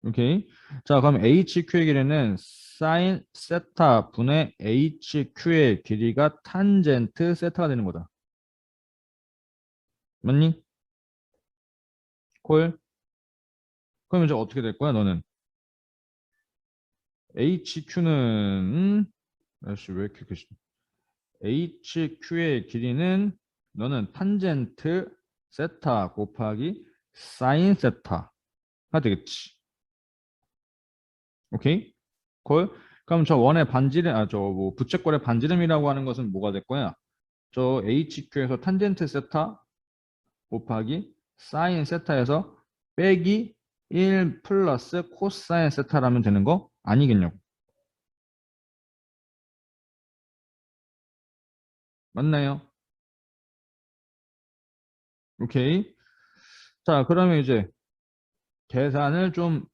오케이. 자, 그럼 HQ의 길이는 사인 세타 분의 HQ의 길이가 탄젠트 세타가 되는 거다. 맞니? 콜? 그럼 이제 어떻게 될 거야, 너는? HQ는, 아씨, 왜 이렇게 글씨. HQ의 길이는 너는 탄젠트 세타 곱하기 사인 세타가 되겠지. 오케이? 콜? 그럼 저 원의 반지름, 저 뭐 부채꼴의 반지름이라고 하는 것은 뭐가 될 거야? 저 HQ에서 탄젠트 세타 곱하기 사인 세타에서 빼기 1 플러스 코사인 세타라면 되는 거 아니겠냐고. 맞나요? 오케이. 자, 그러면 이제 계산을 좀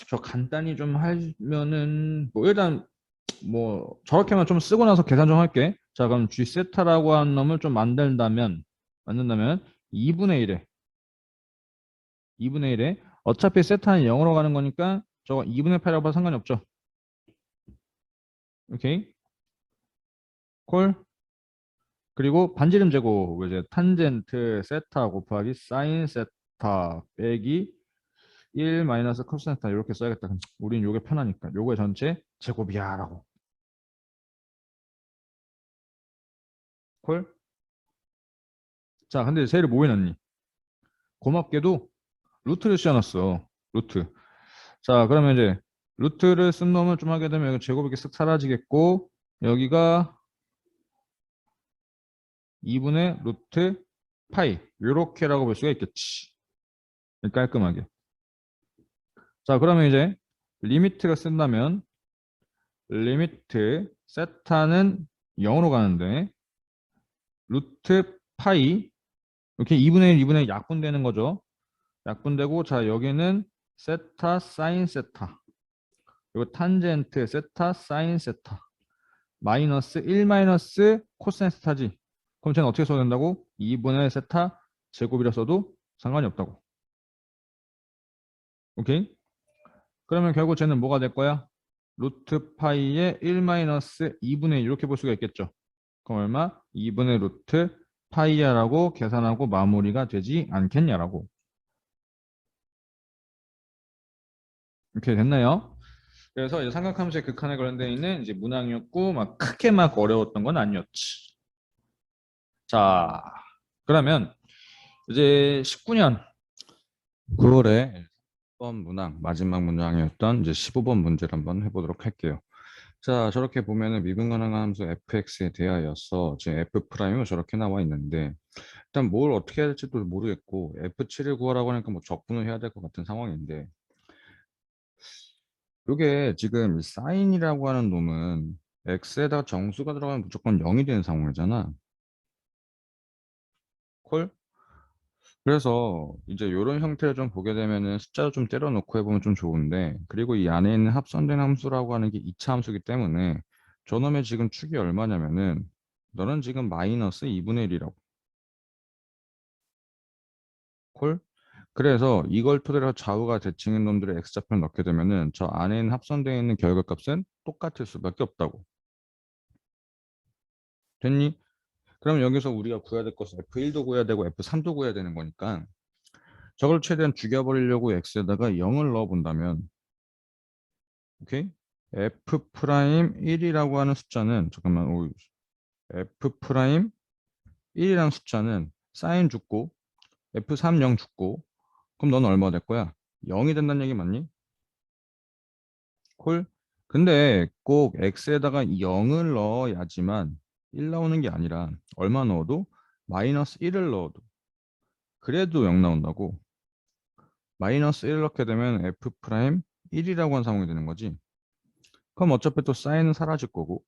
저 간단히 좀 하면은 뭐 일단 뭐 저렇게만 좀 쓰고 나서 계산 좀 할게. 자, 그럼 G 세타라고 하는 놈을 좀 만든다면 2분의 1에 2분의 1에 어차피 세타는 0으로 가는 거니까 저거 2분의 8이라고 봐도 상관이 없죠. 오케이. 콜. 그리고 반지름 제곱 이제 탄젠트 세타 곱하기 사인 세타 빼기 1 마이너스 코사인 세타 이렇게 써야겠다. 우린 요게 편하니까 요거의 전체 제곱이야 라고. 콜. 자, 근데 쟤를 뭐 해놨니? 고맙게도 루트를 씌워놨어. 루트. 자, 그러면 이제 루트를 쓴 놈을 좀 하게 되면 여기 제곱이 이렇게 쓱 사라지겠고 여기가 2분의 루트 파이 요렇게라고 볼 수가 있겠지. 깔끔하게. 자, 그러면 이제 리미트가 쓴다면 리미트 세타는 0으로 가는데 루트 파이 이렇게 2분의 1, 2분의 1 약분되는 거죠. 약분되고 자 여기는 세타 사인 세타 그리고 탄젠트 세타 사인 세타 마이너스 1 마이너스 코사인 세타지. 그럼 쟤는 어떻게 써야 된다고? 2분의 세타 제곱이라 써도 상관이 없다고. 오케이? 그러면 결국 쟤는 뭐가 될 거야? 루트 파이의 1 마이너스 2분의 1 이렇게 볼 수가 있겠죠. 그럼 얼마? 2분의 루트 파이야라고 계산하고 마무리가 되지 않겠냐라고. 이렇게 됐나요? 그래서 이제 삼각함수의 극한에 관련되어 있는 이제 문항이었고 막 크게 막 어려웠던 건 아니었지. 자, 그러면 이제 19년 9월에 1번 문항 마지막 문항이었던 이제 15번 문제를 한번 해보도록 할게요. 자, 저렇게 보면은 미분 가능한 함수 fx에 대하여서 지금 f 프라임이 저렇게 나와 있는데 일단 뭘 어떻게 해야 될지도 모르겠고 f7을 구하라고 하니까 뭐 적분을 해야 될 것 같은 상황인데 이게 지금 이 사인이라고 하는 놈은 x에다가 정수가 들어가면 무조건 0이 되는 상황이잖아. 콜? 그래서 이제 이런 형태를 좀 보게 되면은 숫자를 좀 때려 놓고 해보면 좀 좋은데 그리고 이 안에 있는 합선된 함수라고 하는 게 2차 함수이기 때문에 저놈의 지금 축이 얼마냐면은 너는 지금 마이너스 2분의 1이라고 콜? 그래서 이걸 토대로 좌우가 대칭인 놈들의 x좌표를 넣게 되면은 저 안에 있는 합선되어 있는 결과값은 똑같을 수밖에 없다고. 됐니? 그럼 여기서 우리가 구해야 될 것은 F1도 구해야 되고 F3도 구해야 되는 거니까 저걸 최대한 죽여버리려고 X에다가 0을 넣어 본다면 오케이? F 프라임 1이라고 하는 숫자는 잠깐만 F 프라임 1이라는 숫자는 사인 죽고 F3 0 죽고 그럼 너는 얼마 될 거야? 0이 된다는 얘기 맞니? 콜? 근데 꼭 X에다가 0을 넣어야지만 1 나오는 게 아니라 얼마 넣어도 마이너스 1을 넣어도 그래도 0 나온다고. 마이너스 1 넣게 되면 f 프라임 1이라고 하는 상황이 되는 거지. 그럼 어차피 또 사인은 사라질 거고.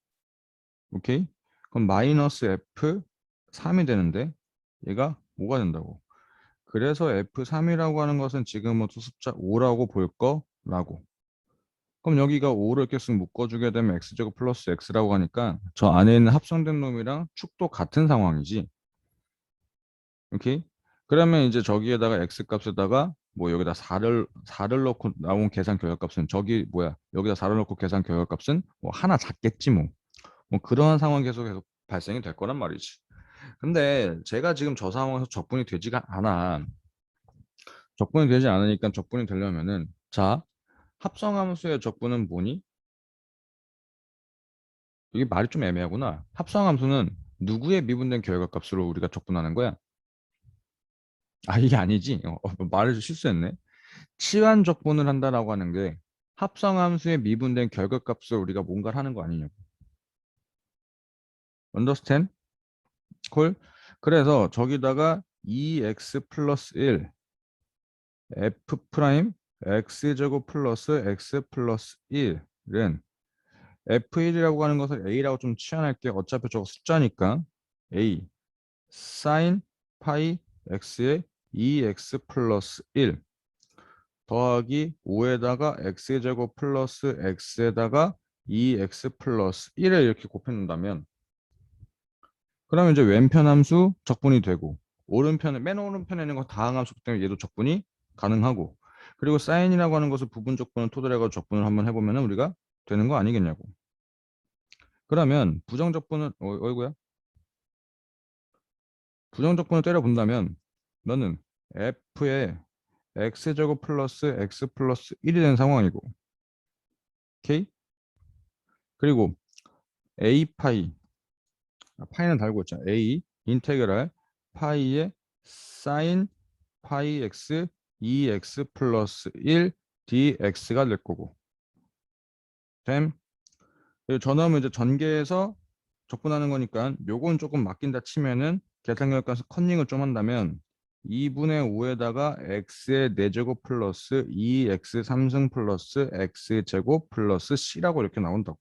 오케이? 그럼 마이너스 f 3이 되는데 얘가 5가 된다고. 그래서 f3이라고 하는 것은 지금은 또 숫자 5라고 볼 거라고. 그럼 여기가 5를 계속 묶어주게 되면 x제곱 플러스 x라고 하니까 저 안에 있는 합성된 놈이랑 축도 같은 상황이지. 오케이? 그러면 이제 저기에다가 x 값에다가 뭐 여기다 4를 넣고 나온 계산 결과값은 저기 뭐야 여기다 4를 넣고 계산 결과값은 뭐 하나 작겠지 뭐. 뭐 그러한 상황이 계속 발생이 될 거란 말이지. 근데 제가 지금 저 상황에서 적분이 되지가 않아. 적분이 되지 않으니까 적분이 되려면은 자 합성함수의 적분은 뭐니? 이게 말이 좀 애매하구나. 합성함수는 누구의 미분된 결과값으로 우리가 적분하는 거야? 아 이게 아니지. 말을 실수했네. 치환 적분을 한다라고 하는 게 합성함수의 미분된 결과값을 우리가 뭔가를 하는 거 아니냐고. understand? 콜? 그래서 저기다가 2x 플러스 1 f 프라임 x제곱 플러스 x 플러스 1은 f1이라고 하는 것을 a라고 좀 치환할게. 어차피 저거 숫자니까 a sin 파이 x의 2x 플러스 1 더하기 5에다가 x제곱 플러스 x에다가 2x 플러스 1을 이렇게 곱해놓는다면 그러면 이제 왼편 함수 적분이 되고 오른편에 맨 오른편에 있는 거 다항함수기 때문에 얘도 적분이 가능하고 그리고 사인이라고 하는 것을 부분 적분을 토대로 해서 적분을 한번 해보면 우리가 되는 거 아니겠냐고. 그러면 부정적분은 어이구야 부정적분을 때려본다면 너는 f의 x제곱 플러스 x 플러스 1이 된 상황이고 오케이? 그리고 a 파이 파이는 달고 있잖아. a 인테그랄 파이의 사인 파이 x 2x 플러스 1 dx가 될 거고 됨. 그리고 저놈은 이제 전개해서 적분하는 거니까 요건 조금 맡긴다 치면은 계산결과에서 컨닝을 좀 한다면 2분의 5에다가 x의 4제곱 플러스 2x 3승 플러스 x제곱 플러스 c라고 이렇게 나온다고.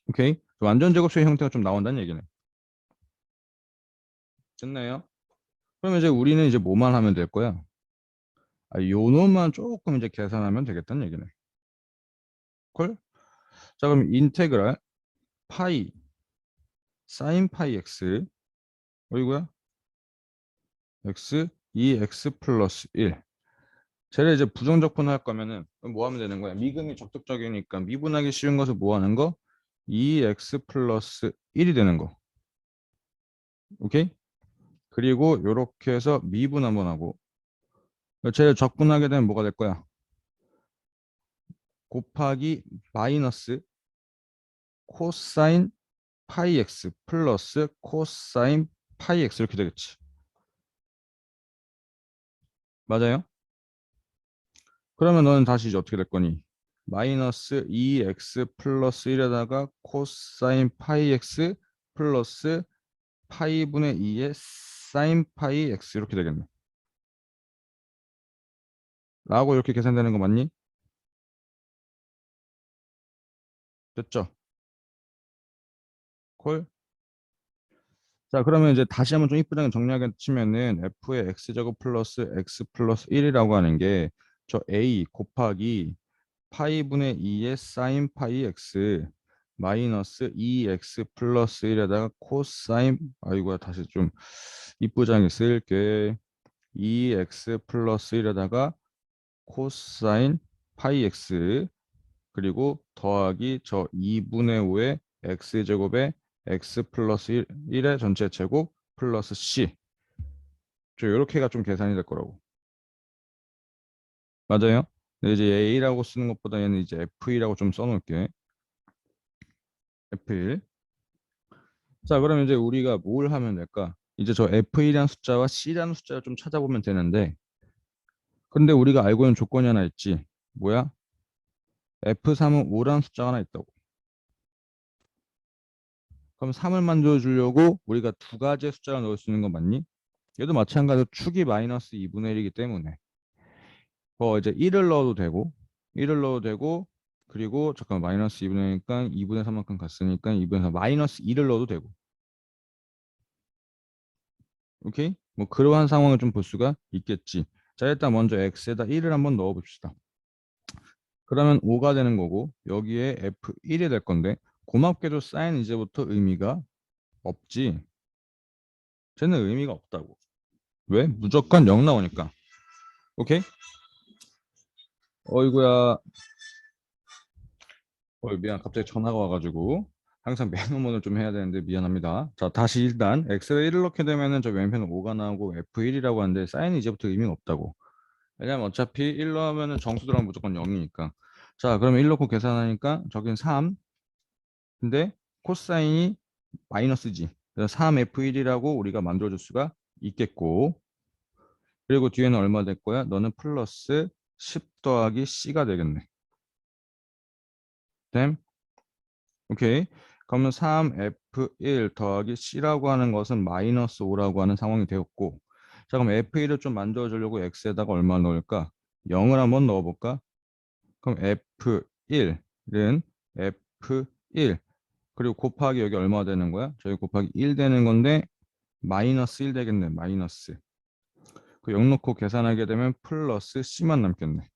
오케이? 완전 제곱식의 형태가 좀 나온다는 얘기네. 됐나요? 그러면 이제 우리는 이제 뭐만 하면 될 거야? 요 놈만 조금 이제 계산하면 되겠다는 얘기네. 콜? 자, 그럼 인테그랄 파이 사인 파이 x 어이구야 x 2x 플러스 1. 쟤를 이제 부정적분할 거면은 뭐 하면 되는 거야? 미금이 적극적이니까 미분하기 쉬운 것을 뭐 하는 거? 2x 플러스 1이 되는 거. 오케이? 그리고 요렇게 해서 미분 한번 하고 쟤를 적분하게 되면 뭐가 될 거야? 곱하기 마이너스 코사인 파이 x 플러스 코사인 파이 x 이렇게 되겠지. 맞아요? 그러면 너는 다시 이제 어떻게 될 거니? 마이너스 2x 플러스 1에다가 코사인 파이 x 플러스 파이분의 2의 사인 파이 x 이렇게 되겠네. 라고 이렇게 계산되는 거 맞니? 됐죠? 콜? 자, 그러면 이제 다시 한번 좀 이쁘게 정리하게 치면은 f의 x제곱 플러스 x 플러스 1이라고 하는 게 저 a 곱하기 파이분의 2의 사인 파이 x 마이너스 2x 플러스 1에다가 코사인 아이고야 다시 좀 이쁘장하게 쓸게 2x 플러스 1에다가 코사인 파이 x 그리고 더하기 저 2분의 5의 x제곱에 x 플러스 1의 전체 제곱 플러스 c 저 요렇게가 좀 계산이 될 거라고. 맞아요? 근데 이제 a라고 쓰는 것보다 얘는 이제 f라고 좀 써놓을게. f1. 자, 그러면 이제 우리가 뭘 하면 될까? 이제 저 f1이라는 숫자와 c라는 숫자를 좀 찾아보면 되는데 근데 우리가 알고 있는 조건이 하나 있지. 뭐야? f3은 5라는 숫자가 하나 있다고. 그럼 3을 만들어주려고 우리가 두 가지의 숫자를 넣을 수 있는 거 맞니? 얘도 마찬가지로 축이 마이너스 2분의 1이기 때문에 이제 1을 넣어도 되고 1을 넣어도 되고 그리고 잠깐 마이너스 2분의 1이니까 2분의 3만큼 갔으니까 2분의 3 마이너스 2를 넣어도 되고 오케이? 뭐 그러한 상황을 좀 볼 수가 있겠지. 자, 일단 먼저 x에다 1을 한번 넣어 봅시다. 그러면 5가 되는 거고 여기에 f1이 될 건데 고맙게도 사인 이제부터 의미가 없지. 쟤는 의미가 없다고. 왜? 무조건 0 나오니까. 오케이? 어이구야. 미안. 갑자기 전화가 와가지고 항상 매너문을 좀 해야 되는데 미안합니다. 자, 다시 일단 x를 1을 넣게 되면은 저 왼편은 5가 나오고 f1이라고 하는데 사인이 이제부터 의미가 없다고. 왜냐면 어차피 1 넣으면은 정수 들어가면 무조건 0이니까. 자, 그러면 1 넣고 계산하니까 저긴 3. 근데 코사인이 마이너스지. 그래서 3f1이라고 우리가 만들어줄 수가 있겠고. 그리고 뒤에는 얼마 될 거야? 너는 플러스 10 더하기 c가 되겠네. 됨? 오케이. 그러면 3f1 더하기 c라고 하는 것은 마이너스 5라고 하는 상황이 되었고 자 그럼 f1을 좀 만들어주려고 x에다가 얼마 넣을까? 0을 한번 넣어볼까? 그럼 f1은 f1 그리고 곱하기 여기 얼마 되는 거야? 저기 곱하기 1 되는 건데 마이너스 1 되겠네. 마이너스. 그 0 넣고 계산하게 되면 플러스 c만 남겠네.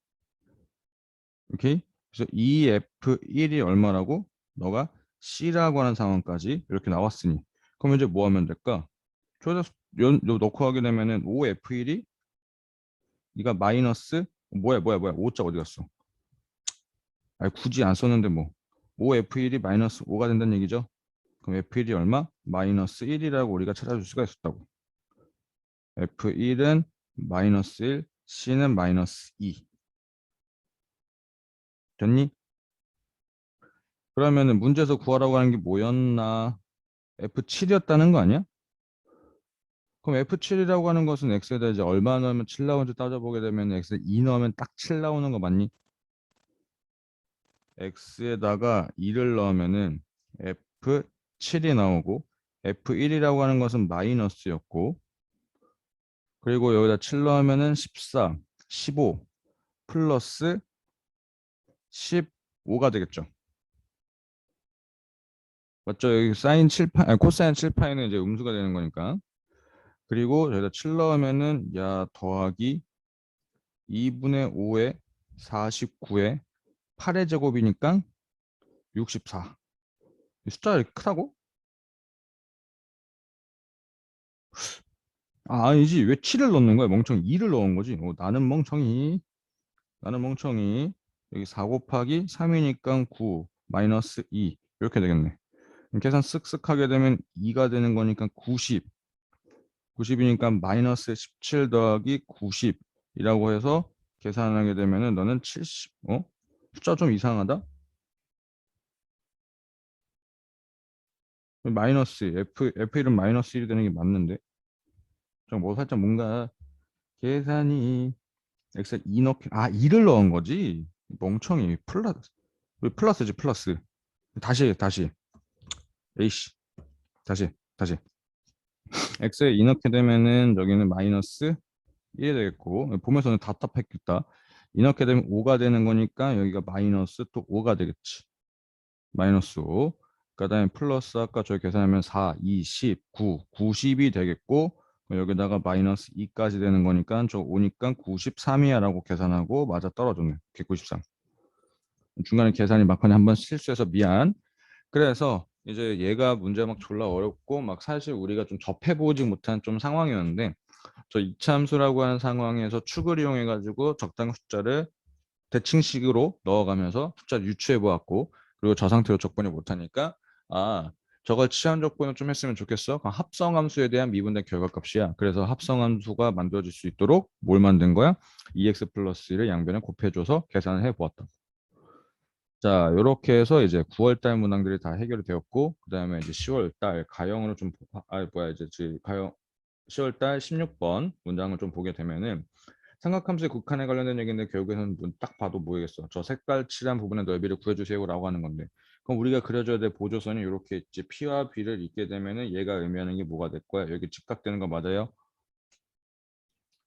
오케이? 그래서 2f1이 얼마라고? 너가 C라고 하는 상황까지 이렇게 나왔으니 그럼 이제 뭐 하면 될까? 저기다 넣고 하게 되면은 5f1이 네가 마이너스 뭐야 5자 어디 갔어? 아니 굳이 안 썼는데 뭐 5f1이 마이너스 5가 된다는 얘기죠? 그럼 f1이 얼마? 마이너스 1이라고 우리가 찾아줄 수가 있었다고. f1은 마이너스 1, C는 마이너스 2. 됐니? 그러면은 문제에서 구하라고 하는 게 뭐였나? F7이었다는 거 아니야? 그럼 F7이라고 하는 것은 X에다 이제 얼마 넣으면 7 나오는지 따져보게 되면 X에 2 넣으면 딱 7 나오는 거 맞니? X에다가 2를 넣으면은 F7이 나오고 F1이라고 하는 것은 마이너스였고 그리고 여기다 7 넣으면은 14, 15 플러스 15가 되겠죠. 맞죠? 여기 사인 7파, 아니, 코사인 7파이는 이제 음수가 되는 거니까. 그리고 여기다 7 넣으면은 야 더하기 2분의 5에 49에 8의 제곱이니까 64. 이 숫자가 이렇게 크다고? 아, 아니지. 왜 7을 넣는 거야? 멍청이. 2를 넣은 거지. 나는 멍청이. 나는 멍청이. 여기 4 곱하기 3이니까 9 마이너스 2. 이렇게 되겠네. 계산 쓱쓱 하게 되면 2가 되는 거니까 90. 90이니까 마이너스 17 더하기 90이라고 해서 계산하게 되면은 너는 70. 숫자 좀 이상하다? 마이너스 F1은 마이너스 1이 되는 게 맞는데. 살짝 뭔가 계산이 X에 2 넣기 2를 넣은 거지. 멍청이. 왜 플러스지 플러스. 다시 A씨 다시 X에 2 넣게 되면은 여기는 마이너스 1이 되겠고 보면서는 답답했겠다. 2 넣게 되면 5가 되는 거니까 여기가 마이너스 또 5가 되겠지. 마이너스 5. 그다음에 플러스 아까 저희 계산하면 4, 2, 10, 9, 90이 되겠고 여기다가 마이너스 2까지 되는 거니까 저 5니까 93이야 라고 계산하고 맞아 떨어졌네. 193. 중간에 계산이 막판에 한번 실수해서 미안. 그래서 이제 얘가 문제가 막 졸라 어렵고 막 사실 우리가 좀 접해보지 못한 좀 상황이었는데 저 이차함수라고 하는 상황에서 축을 이용해 가지고 적당한 숫자를 대칭식으로 넣어가면서 숫자를 유추해 보았고 그리고 저 상태로 적분을 못하니까 저걸 치환 적분을 좀 했으면 좋겠어. 그럼 합성함수에 대한 미분된 결과값이야. 그래서 합성함수가 만들어질 수 있도록 뭘 만든 거야? 2x 플러스 1을 양변에 곱해줘서 계산을 해보았다. 자, 이렇게 해서 이제 9월 달 문항들이 다 해결이 되었고, 그 다음에 이제 10월 달 가형으로 좀, 가형, 10월 달 16번 문장을 좀 보게 되면은, 삼각함수의 극한에 관련된 얘기인데, 결국에는 딱 봐도 뭐겠어. 저 색깔 칠한 부분의 넓이를 구해주세요라고 하는 건데, 그럼 우리가 그려줘야 될 보조선이 이렇게 있지. P와 B를 잇게 되면은 얘가 의미하는 게 뭐가 될 거야? 여기 직각되는 거 맞아요?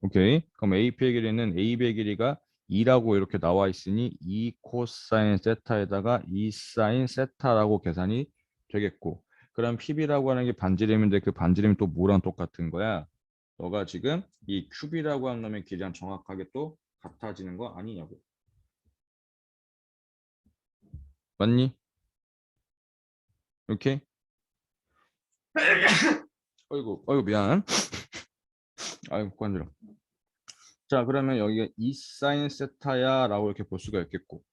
오케이. 그럼 AP의 길이는 AB의 길이가 2라고 이렇게 나와 있으니 2 코사인 세타에다가 2 사인 세타라고 계산이 되겠고 그럼 PB라고 하는 게 반지름인데 그 반지름이 또 뭐랑 똑같은 거야? 너가 지금 이 큐비라고 하는 놈의 길이랑 정확하게 또 같아지는 거 아니냐고. 맞니? 오케이? 어이구 미안. 아이고 관절. 자 그러면 여기가 2 사인 세타야 라고 이렇게 볼 수가 있겠고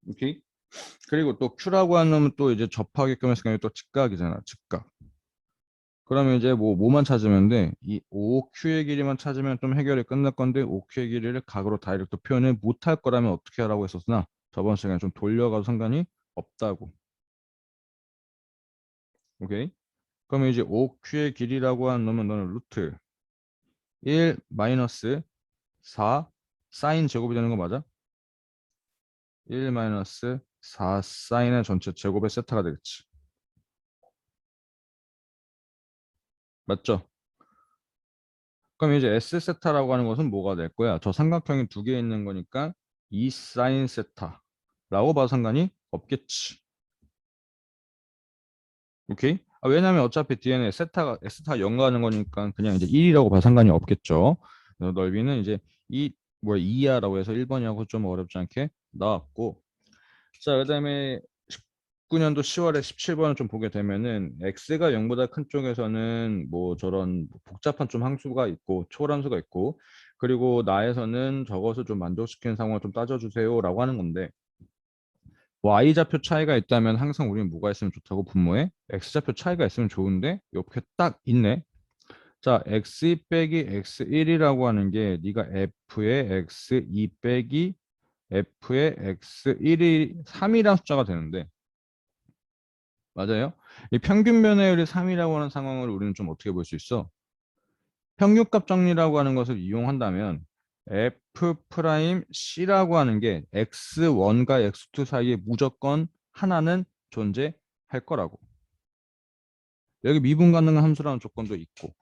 오케이? 그리고 또 Q라고 하면 또 이제 접하게끔 했으니까 또 직각이잖아. 직각. 그러면 이제 뭐만 찾으면 돼? 이 OQ의 길이만 찾으면 좀 해결이 끝날 건데 OQ의 길이를 각으로 다이렉트 표현을 못할 거라면 어떻게 하라고 했었으나 저번 시간에 좀 돌려가도 상관이 없다고. 오케이? 그러면 이제 OQ의 길이라고 하는 놈은 너는 루트 1 마이너스 4 사인 제곱이 되는 거 맞아? 1 마이너스 4 사인의 전체 제곱의 세타가 되겠지. 맞죠? 그럼 이제 S 세타라고 하는 것은 뭐가 될 거야? 저 삼각형이 두 개 있는 거니까 2 사인 세타라고 봐도 상관이 없겠지. 오케이? 왜냐면 어차피 뒤에는 세타가 0 가는 거니까 그냥 이제 1이라고 봐도 상관이 없겠죠. 넓이는 이제 2야라고 해서 1번이하고 좀 어렵지 않게 나왔고 자, 그다음에 19년도 10월에 17번을 좀 보게 되면은 x가 0보다 큰 쪽에서는 뭐 저런 복잡한 좀 함수가 있고 초월함수가 있고 그리고 나에서는 저것을 좀 만족시키는 상황을 좀 따져주세요라고 하는 건데 y좌표 차이가 있다면 항상 우리는 뭐가 있으면 좋다고 분모에 x좌표 차이가 있으면 좋은데 이렇게 딱 있네. 자, x2 빼기 x1이라고 하는 게 네가 f의 x2 빼기 f의 x1이 3이라는 숫자가 되는데 맞아요? 이 평균 변화율이 3이라고 하는 상황을 우리는 좀 어떻게 볼 수 있어? 평균값 정리라고 하는 것을 이용한다면 f 프라임 c라고 하는 게 x1과 x2 사이에 무조건 하나는 존재할 거라고. 여기 미분 가능한 함수라는 조건도 있고.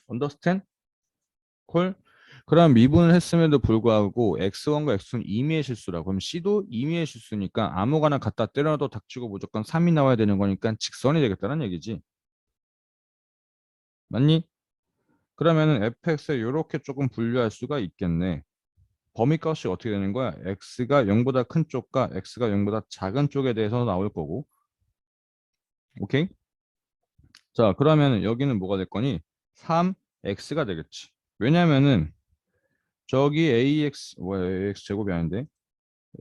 understand? 콜? 그럼 미분을 했음에도 불구하고 x1과 x2는 임의의 실수라고. 그럼 c도 임의의 실수니까 아무거나 갖다 때려도 닥치고 무조건 3이 나와야 되는 거니까 직선이 되겠다는 얘기지. 맞니? 그러면은 fx에 이렇게 조금 분류할 수가 있겠네. 범위값이 어떻게 되는 거야? x가 0보다 큰 쪽과 x가 0보다 작은 쪽에 대해서 나올 거고. 오케이? 자, 그러면 여기는 뭐가 될 거니? 3x가 되겠지. 왜냐면은 저기 ax 뭐야? ax 제곱이 아닌데.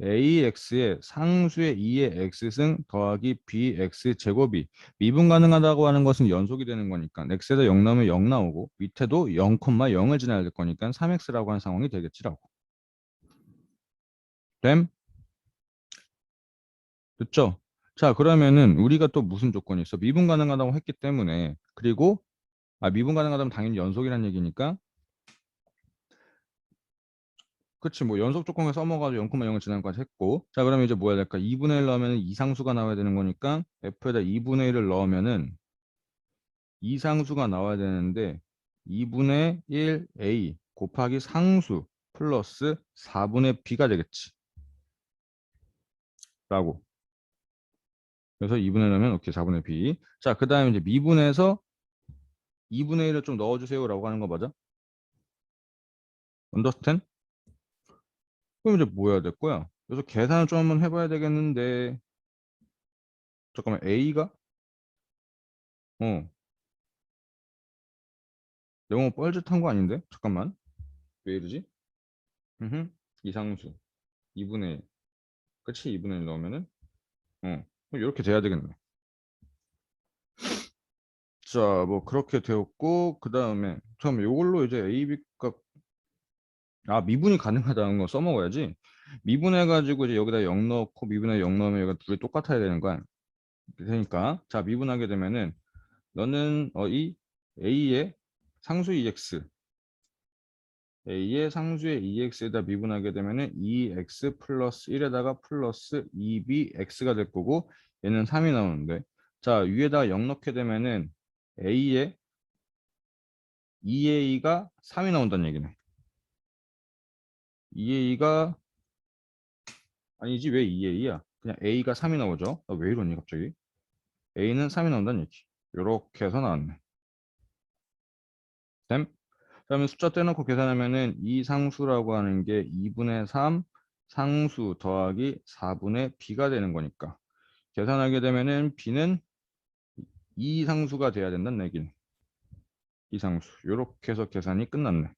ax의 상수의 2의 x승 더하기 bx 제곱이 미분 가능하다고 하는 것은 연속이 되는 거니까 x에다 0 나오면 0 나오고 밑에도 0,0을 지나야 될 거니까 3x라고 하는 상황이 되겠지라고. 됨? 됐죠? 자, 그러면은 우리가 또 무슨 조건이 있어? 미분 가능하다고 했기 때문에 그리고 미분 가능하다면 당연히 연속이란 얘기니까 그치 뭐 연속 조건을 써먹어가지고 0,0을 지난까지 했고 자 그러면 이제 뭐 해야 될까? 2분의 1 넣으면 이상수가 나와야 되는 거니까 f에다 2분의 1을 넣으면은 이상수가 나와야 되는데 2분의 1a 곱하기 상수 플러스 4분의 b가 되겠지 라고 그래서 2분의 1 넣으면 오케이 4분의 b 자 그 다음에 이제 미분해서 2분의 1을 좀 넣어주세요 라고 하는 거 맞아? 언더스탠? 그럼 이제 뭐 해야 될 거야? 그래서 계산을 좀 한번 해봐야 되겠는데 잠깐만 a가 영어 뻘짓한 거 아닌데? 잠깐만 왜 이러지? 이상수 2분의 1 그치 2분의 1 넣으면은 그럼 이렇게 돼야 되겠네 자 뭐 그렇게 되었고 그 다음에 처음 이걸로 이제 AB 값 미분이 가능하다는 거 써먹어야지 미분해가지고 이제 여기다 0 넣고 미분해 0 넣으면 여기가 둘이 똑같아야 되는 거야 그러니까 자 미분하게 되면은 너는 이 A의 상수 EX A의 상수의 EX에다 미분하게 되면은 2X 플러스 1에다가 플러스 2BX가 될 거고 얘는 3이 나오는데 자 위에다가 0 넣게 되면은 A의 2A가 3이 나온다는 얘기네 2A가 아니지 왜 2A야 그냥 A가 3이 나오죠 왜 이러니 갑자기 A는 3이 나온다는 얘기 요렇게 해서 나왔네 됨? 그러면 숫자 떼놓고 계산하면은 이 상수라고 하는 게 2분의 3 상수 더하기 4분의 b가 되는 거니까 계산하게 되면은 b는 이 상수가 돼야 된다는 얘기는 이 상수 요렇게 해서 계산이 끝났네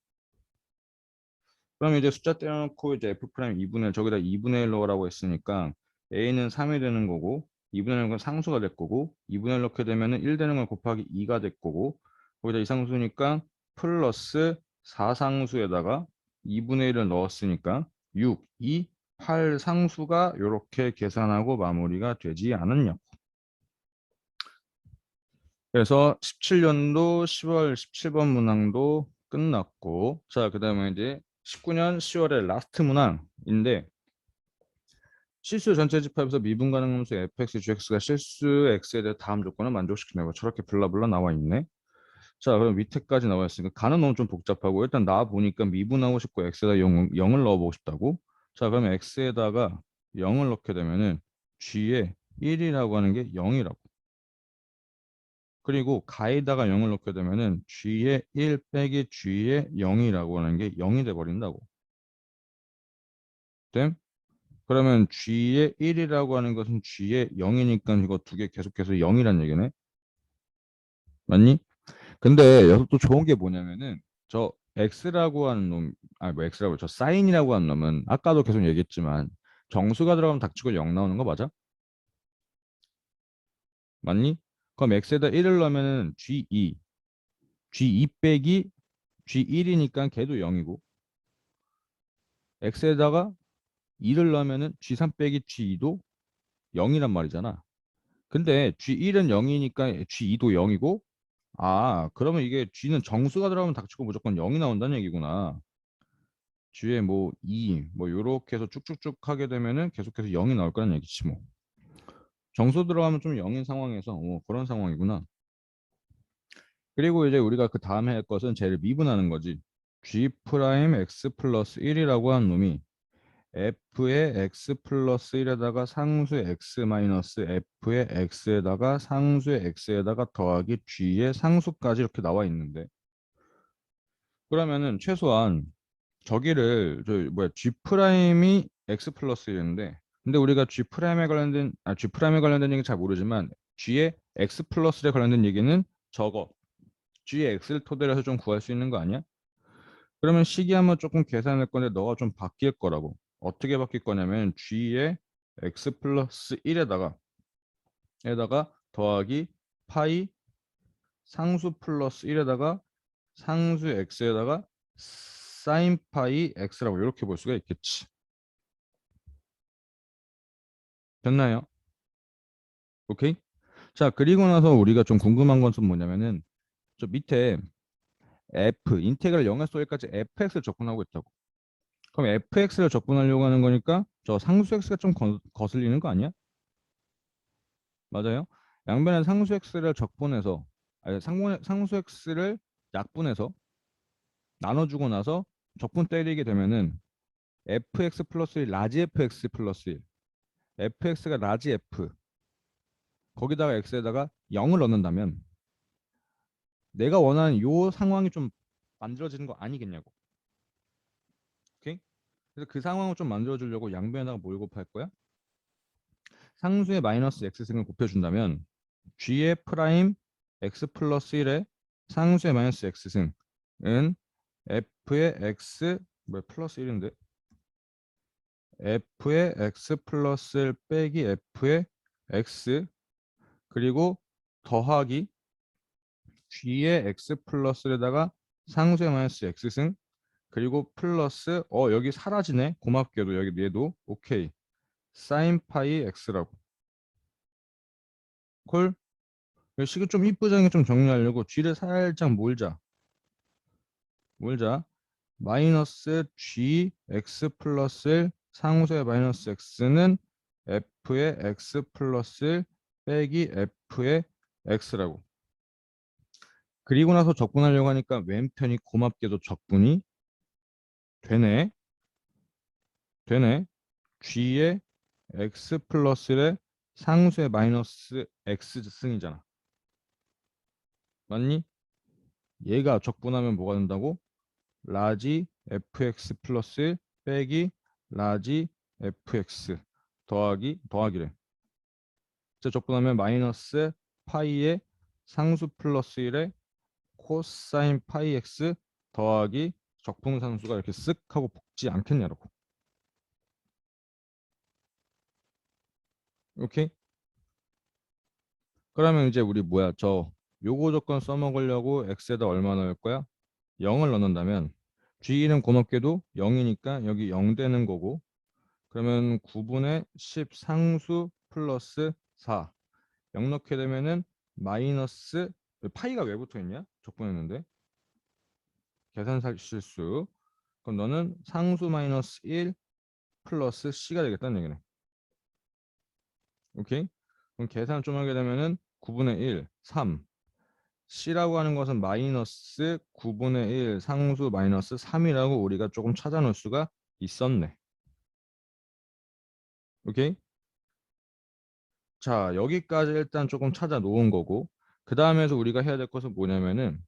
그럼 이제 숫자 떼놓고 이제 f 프라임 2분의 1 저기다 2분의 1 넣으라고 했으니까 a는 3이 되는 거고 2분의 1은 상수가 될 거고 2분의 1 넣게 되면은 1 되는 걸 곱하기 2가 될 거고 거기다 이 상수니까 플러스 4상수에다가 2분의 1을 넣었으니까 6, 2, 8 상수가 이렇게 계산하고 마무리가 되지 않았냐. 그래서 17년도 10월 17번 문항도 끝났고 자 그다음에 이제 19년 10월에 라스트 문항인데 실수 전체 집합에서 미분 가능 함수 fx, gx가 실수 x에 대해 다음 조건을 만족시키는 거 저렇게 블라블라 나와 있네. 자 그럼 밑에까지 나와 있으니까 가는 놈은 좀 복잡하고 일단 나 보니까 미분하고 싶고 x에다 0을 넣어보고 싶다고. 자 그러면 x에다가 0을 넣게 되면은 g에 1이라고 하는 게 0이라고. 그리고 가에다가 0을 넣게 되면은 g에 1 빼기 g에 0이라고 하는 게 0이 돼 버린다고. 됨? 그러면 g의 1이라고 하는 것은 g의 0이니까 이거 두 개 계속해서 0이란 얘기네. 맞니? 근데 여기서 또 좋은 게 뭐냐면은 저 x라고 하는 놈, 뭐 x라고 저 사인이라고 하는 놈은 아까도 계속 얘기했지만 정수가 들어가면 닥치고 0 나오는 거 맞아? 맞니? 그럼 x에다 1을 넣으면은 g2 빼기 g1이니까 걔도 0이고 x에다가 2를 넣으면은 g3 빼기 g2도 0이란 말이잖아. 근데 G1은 0이니까 G2도 0이고 그러면 이게 G는 정수가 들어가면 닥치고 무조건 0이 나온다는 얘기구나. G에 뭐 2, 뭐 요렇게 해서 쭉쭉쭉 하게 되면은 계속해서 0이 나올 거라는 얘기지 뭐. 정수 들어가면 좀 0인 상황에서 그런 상황이구나. 그리고 이제 우리가 그 다음에 할 것은 쟤를 미분하는 거지. G 프라임 X 플러스 1이라고 하는 놈이 f의 x 플러스 1에다가 상수의 x 마이너스 f의 x에다가 상수의 x에다가 더하기 g의 상수까지 이렇게 나와 있는데 그러면은 최소한 저기를 G 프라임이 X 플러스 1인데 근데 우리가 G 프라임에 관련된 G 프라임에 관련된 얘기 잘 모르지만 G의 X 플러스에 관련된 얘기는 저거 G의 X를 토대로 해서 좀 구할 수 있는 거 아니야? 그러면 식이 한번 조금 계산할 건데 너가 좀 바뀔 거라고. 어떻게 바뀔 거냐면 G의 X 플러스 1에다가 더하기 파이 상수 플러스 1에다가 상수 X에다가 사인 파이 X라고 이렇게 볼 수가 있겠지. 됐나요? 오케이? 자, 그리고 나서 우리가 좀 궁금한 건 좀 뭐냐면은 저 밑에 f 인테그랄 0에서 1까지 fx를 접근하고 있다고. 그럼 fx를 접근하려고 하는 거니까 저 상수 x가 좀 거슬리는 거 아니야? 맞아요? 양변에 상수 x를 적분해서 아니 상수 x를 약분해서 나눠주고 나서 적분 때리게 되면은 fx 플러스 1 라지 fx 플러스 1 fx가 라지 f 거기다가 x에다가 0을 넣는다면 내가 원하는 요 상황이 좀 만들어지는 거 아니겠냐고. 오케이? 그래서 그 상황을 좀 만들어주려고 양변에다가 뭘 곱할 거야? 상수의 마이너스 x승을 곱해준다면 g의 프라임 x 플러스 1의 상수의 마이너스 x승은 f의 x 플러스 1인데 f의 x 플러스 1 빼기 f의 x 그리고 더하기 g의 x 플러스에다가 상수의 마이너스 x승 그리고 플러스 여기 사라지네 고맙게도 여기 얘도 오케이 사인 파이 x라고 콜 식을 좀 이쁘장하게 좀 정리하려고 g를 살짝 몰자 마이너스 g x 플러스 1 상수의 마이너스 x는 f의 x 플러스 1 빼기 f의 x라고 그리고 나서 적분하려고 하니까 왼편이 고맙게도 적분이 되네 g의 x 플러스 1의 상수의 마이너스 x승이잖아 맞니? 얘가 적분하면 뭐가 된다고? 라지 fx 플러스 1 빼기 라지 fx 더하기래. 자, 적분하면 마이너스 파이의 상수 플러스 1의 코사인 파이 x 더하기 적분상수가 이렇게 쓱 하고 붙지 않겠냐고. 오케이? 그러면 이제 우리 요거 조건 써먹으려고 x에다 얼마 넣을 거야? 0을 넣는다면 g는 고맙게도 0이니까 여기 0 되는 거고 그러면 9분의 10 상수 플러스 4 0 넣게 되면은 마이너스 파이가 왜 붙어 있냐? 적분했는데 계산 실수 그럼 너는 상수 마이너스 1 플러스 c가 되겠다는 얘기네. 오케이? 그럼 계산 좀 하게 되면은 9분의 1 3 c라고 하는 것은 마이너스 9분의 1 상수 마이너스 3이라고 우리가 조금 찾아 놓을 수가 있었네. 오케이? 자, 여기까지 일단 조금 찾아 놓은 거고 그 다음에서 우리가 해야 될 것은 뭐냐면은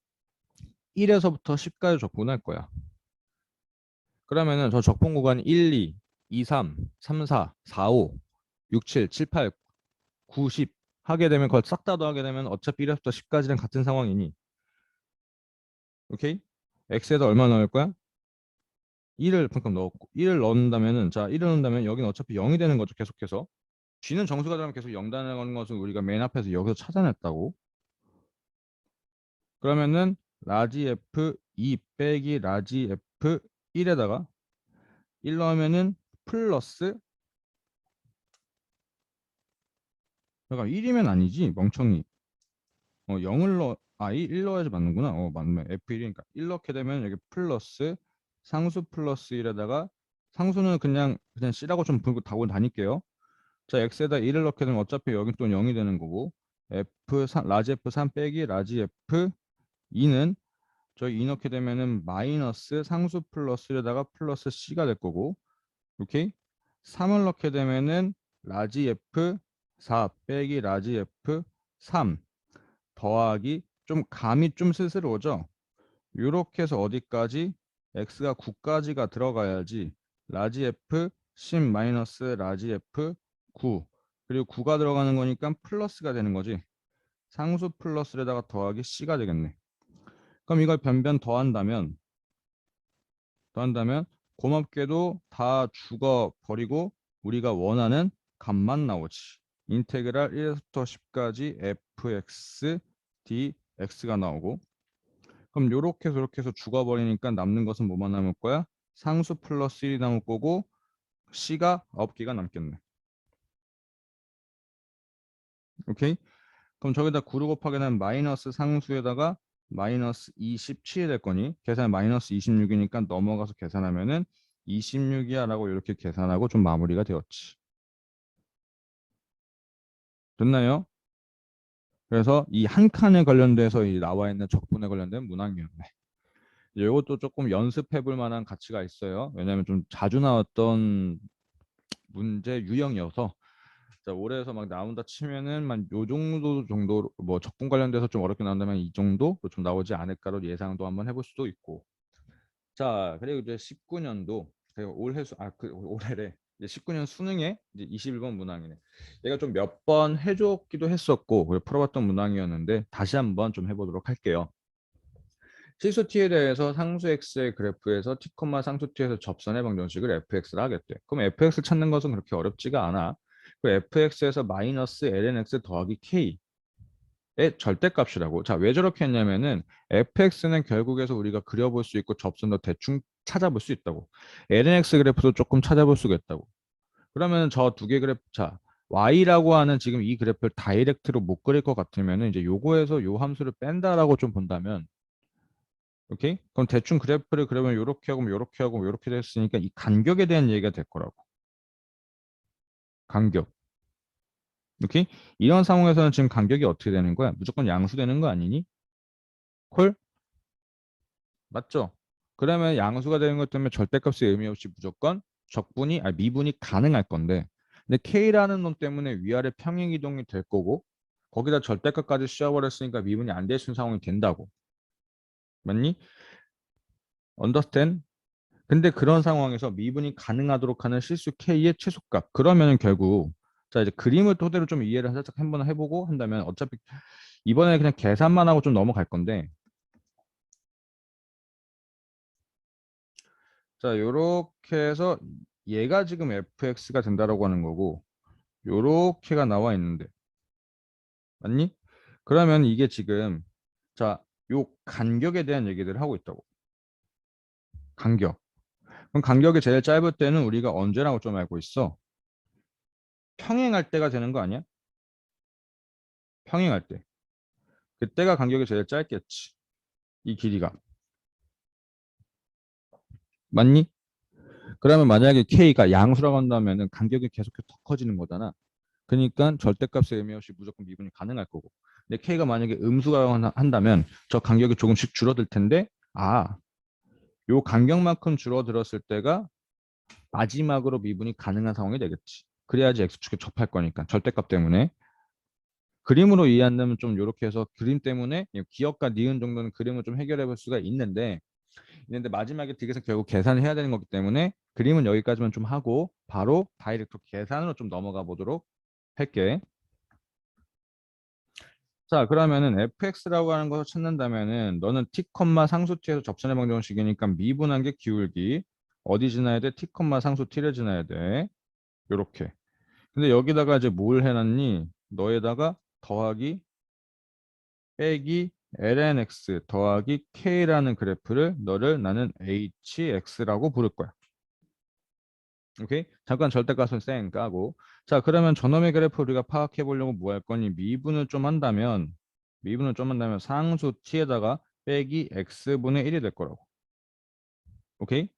1에서부터 10까지 적분할 거야. 그러면은 저 적분 구간이 1, 2, 2, 3, 3, 4, 4, 5, 6, 7, 7, 8, 9, 10 하게 되면 그걸 싹 다 더하게 되면 어차피 1에서부터 10까지는 같은 상황이니 오케이? x에다 얼마 넣을 거야? 1을 방금 넣었고 1을 넣는다면은 자 1을 넣는다면 여기는 어차피 0이 되는 거죠 계속해서 g는 정수가 되면 계속 0 되는 것은 우리가 맨 앞에서 여기서 찾아냈다고 그러면은 라지 f 2 빼기 라지 f 1에다가 1 넣으면은 플러스 그러니까 1이면 아니지 멍청이 0을 1 넣어야지 맞는구나 맞네 f1이니까 1 넣게 되면 여기 플러스 상수 플러스 1에다가 상수는 그냥 c라고 좀 불고 다고 다닐게요 자 x에다 1을 넣게 되면 어차피 여기 또 0이 되는 거고 f3 라지 f3 빼기 라지 f2는 저희 2 넣게 되면은 마이너스 상수 플러스 1에다가 플러스 c가 될 거고 오케이 3을 넣게 되면은 라지 f4 빼기 라지 f3 더하기 좀 감이 좀 쓸쓸하죠. 이렇게 해서 어디까지 x가 9까지가 들어가야지 라지 f 10 마이너스 라지 f 9 그리고 9가 들어가는 거니까 플러스가 되는 거지. 상수 플러스에다가 더하기 c가 되겠네. 그럼 이걸 변변 더한다면 고맙게도 다 죽어버리고 우리가 원하는 값만 나오지. 인테그랄 1에서부터 10까지 fx dx가 나오고 그럼 요렇게 저렇게 해서 죽어버리니까 남는 것은 뭐만 남을 거야? 상수 플러스 1이 남을 거고 c가 9개가 남겠네. 오케이? 그럼 저기다 9를 곱하게 되면 마이너스 상수에다가 마이너스 27이 될 거니 계산 마이너스 26이니까 넘어가서 계산하면은 26이야 라고 이렇게 계산하고 좀 마무리가 되었지. 됐나요? 그래서 이 한 칸에 관련돼서 나와 있는 적분에 관련된 문항이었네. 이것도 조금 연습해 볼 만한 가치가 있어요. 왜냐하면 좀 자주 나왔던 문제 유형이어서 자, 올해에서 막 나온다 치면은 요 정도 뭐 적분 관련돼서 좀 어렵게 나온다면 이 정도 좀 나오지 않을까로 예상도 한번 해볼 수도 있고. 자, 그리고 이제 19년도 그리고 올해래 이제 19년 수능에 이제 21번 문항이네. 얘가 좀 몇 번 해줬기도 했었고 그리고 풀어봤던 문항이었는데 다시 한번 좀 해보도록 할게요. 실수 t에 대해서 상수 x의 그래프에서 t, 상수 t에서 접선의 방정식을 fx를 하겠대. 그럼 fx 찾는 것은 그렇게 어렵지가 않아. 그 fx에서 마이너스 lnx 더하기 k의 절대값이라고. 자, 왜 저렇게 했냐면은 fx는 결국에서 우리가 그려볼 수 있고 접선도 대충 찾아볼 수 있다고. lnx 그래프도 조금 찾아볼 수가 있다고. 그러면 저 두 개 그래프, 자, y라고 하는 지금 이 그래프를 다이렉트로 못 그릴 것 같으면은 이제 요거에서 요 함수를 뺀다라고 좀 본다면 오케이? 그럼 대충 그래프를 그러면 요렇게 하고 요렇게 하고 요렇게 됐으니까 이 간격에 대한 얘기가 될 거라고. 간격. 오케이? 이런 상황에서는 지금 간격이 어떻게 되는 거야? 무조건 양수되는 거 아니니? 콜? 맞죠? 그러면 양수가 되는 것 때문에 절대값의 의미 없이 무조건 미분이 가능할 건데 근데 K라는 놈 때문에 위아래 평행 이동이 될 거고 거기다 절대값까지 씌워버렸으니까 미분이 안 될 수 있는 상황이 된다고. 맞니? Understand? 근데 그런 상황에서 미분이 가능하도록 하는 실수 K의 최소값. 그러면 결국 자 이제 그림을 토대로 좀 이해를 살짝 한번 해보고 한다면 어차피 이번에 그냥 계산만 하고 좀 넘어갈 건데 자 요렇게 해서 얘가 지금 fx가 된다라고 하는 거고 요렇게가 나와 있는데 맞니? 그러면 이게 지금 자 요 간격에 대한 얘기들을 하고 있다고. 간격. 그럼 간격이 제일 짧을 때는 우리가 언제라고 좀 알고 있어? 평행할 때가 되는 거 아니야? 평행할 때. 그때가 간격이 제일 짧겠지. 이 길이가. 맞니? 그러면 만약에 K가 양수라고 한다면은 간격이 계속해서 더 커지는 거잖아. 그러니까 절대값의 의미 없이 무조건 미분이 가능할 거고. 근데 K가 만약에 음수라고 한다면 저 간격이 조금씩 줄어들 텐데 요 간격만큼 줄어들었을 때가 마지막으로 미분이 가능한 상황이 되겠지. 그래야지 X축에 접할 거니까 절대값 때문에. 그림으로 이해한다면 좀 이렇게 해서 그림 때문에 기억과 니은 정도는 그림을 좀 해결해 볼 수가 있는데 마지막에 득에서 결국 계산을 해야 되는 거기 때문에 그림은 여기까지만 좀 하고 바로 다이렉트 계산으로 좀 넘어가 보도록 할게. 자 그러면은 fx라고 하는 것을 찾는다면은 너는 t, 상수 t에서 접선의 방정식이니까 미분한 게 기울기 어디 지나야 돼? t, 상수 t를 지나야 돼. 요렇게. 근데 여기다가 이제 뭘 해놨니? 너에다가 더하기 빼기 lnx 더하기 k라는 그래프를 나는 hx라고 부를 거야. 오케이? 잠깐 절대값은 쌩 까고. 자, 그러면 저놈의 그래프 우리가 파악해 보려고 뭐 할 거니? 미분을 좀 한다면 상수 t에다가 빼기 x분의 1이 될 거라고. 오케이?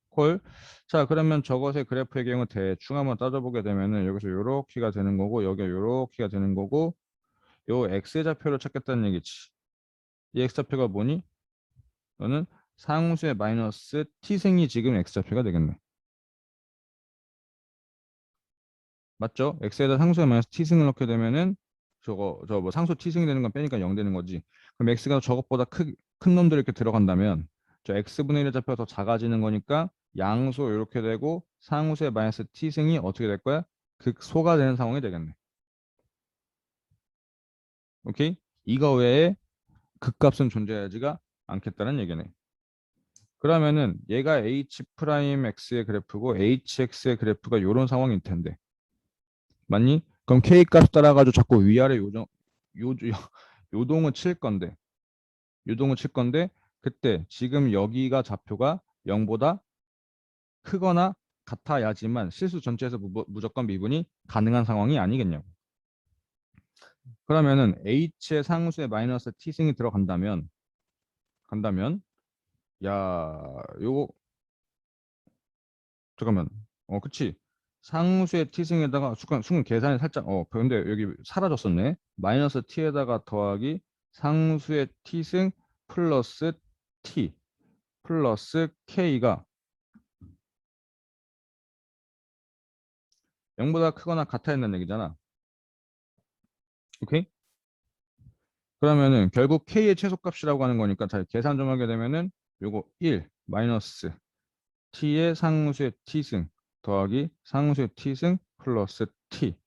콜. 자, 그러면 저것의 그래프의 경우 대충 한번 따져보게 되면은 여기서 요렇게가 되는 거고 여기가 요렇게가 되는 거고 요 x좌표를 찾겠다는 얘기지. 이 x좌표가 뭐니? 너는 상수의 마이너스 t승이 지금 x좌표가 되겠네. 맞죠? x에다 상수의 마이너스 t승을 넣게 되면은 저 뭐 상수 t승이 되는 건 빼니까 0 되는 거지. 그럼 x가 저것보다 큰 놈들이 이렇게 들어간다면 저 x분의 1의 좌표가 더 작아지는 거니까 양수 이렇게 되고 상수의 마이너스 t승이 어떻게 될 거야? 극소가 되는 상황이 되겠네. 오케이? 이거 외에 극값은 존재하지가 않겠다는 얘기네. 그러면은 얘가 h'x의 그래프고 hx의 그래프가 이런 상황일 텐데. 맞니? 그럼 k 값 따라가지고 자꾸 위아래 요동을 칠 건데. 요동을 칠 건데 그때 지금 여기가 좌표가 0보다 크거나 같아야지만 실수 전체에서 무조건 미분이 가능한 상황이 아니겠냐고. 그러면은 h의 상수에 마이너스 t승이 들어간다면 야 요거 잠깐만 그치 상수의 t승에다가 순간 계산이 살짝 근데 여기 사라졌었네. 마이너스 t에다가 더하기 상수의 t승 플러스 t 플러스 k가 0보다 크거나 같아야 된다는 얘기잖아. 오케이? 그러면은 결국 k의 최소값이라고 하는 거니까 잘 계산 좀 하게 되면은 요거 1 마이너스 t의 상수의 t승 더하기 상수의 t승 플러스 t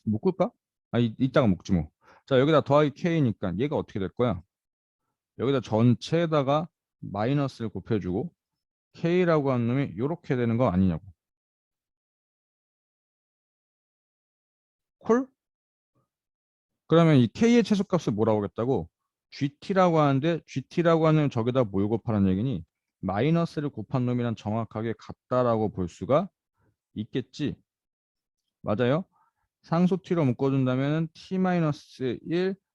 묶을까? 이따가 묶지 뭐. 자 여기다 더하기 k니까 얘가 어떻게 될 거야? 여기다 전체에다가 마이너스를 곱해주고 k라고 하는 놈이 요렇게 되는 거 아니냐고. 콜? 그러면 이 k의 최소값을 뭐라고 하겠다고? gt라고 하는데 gt라고 하는 저기다 뭘 곱하는 얘기니? 마이너스를 곱한 놈이랑 정확하게 같다라고 볼 수가 있겠지. 맞아요? 상수 t로 묶어준다면 t-1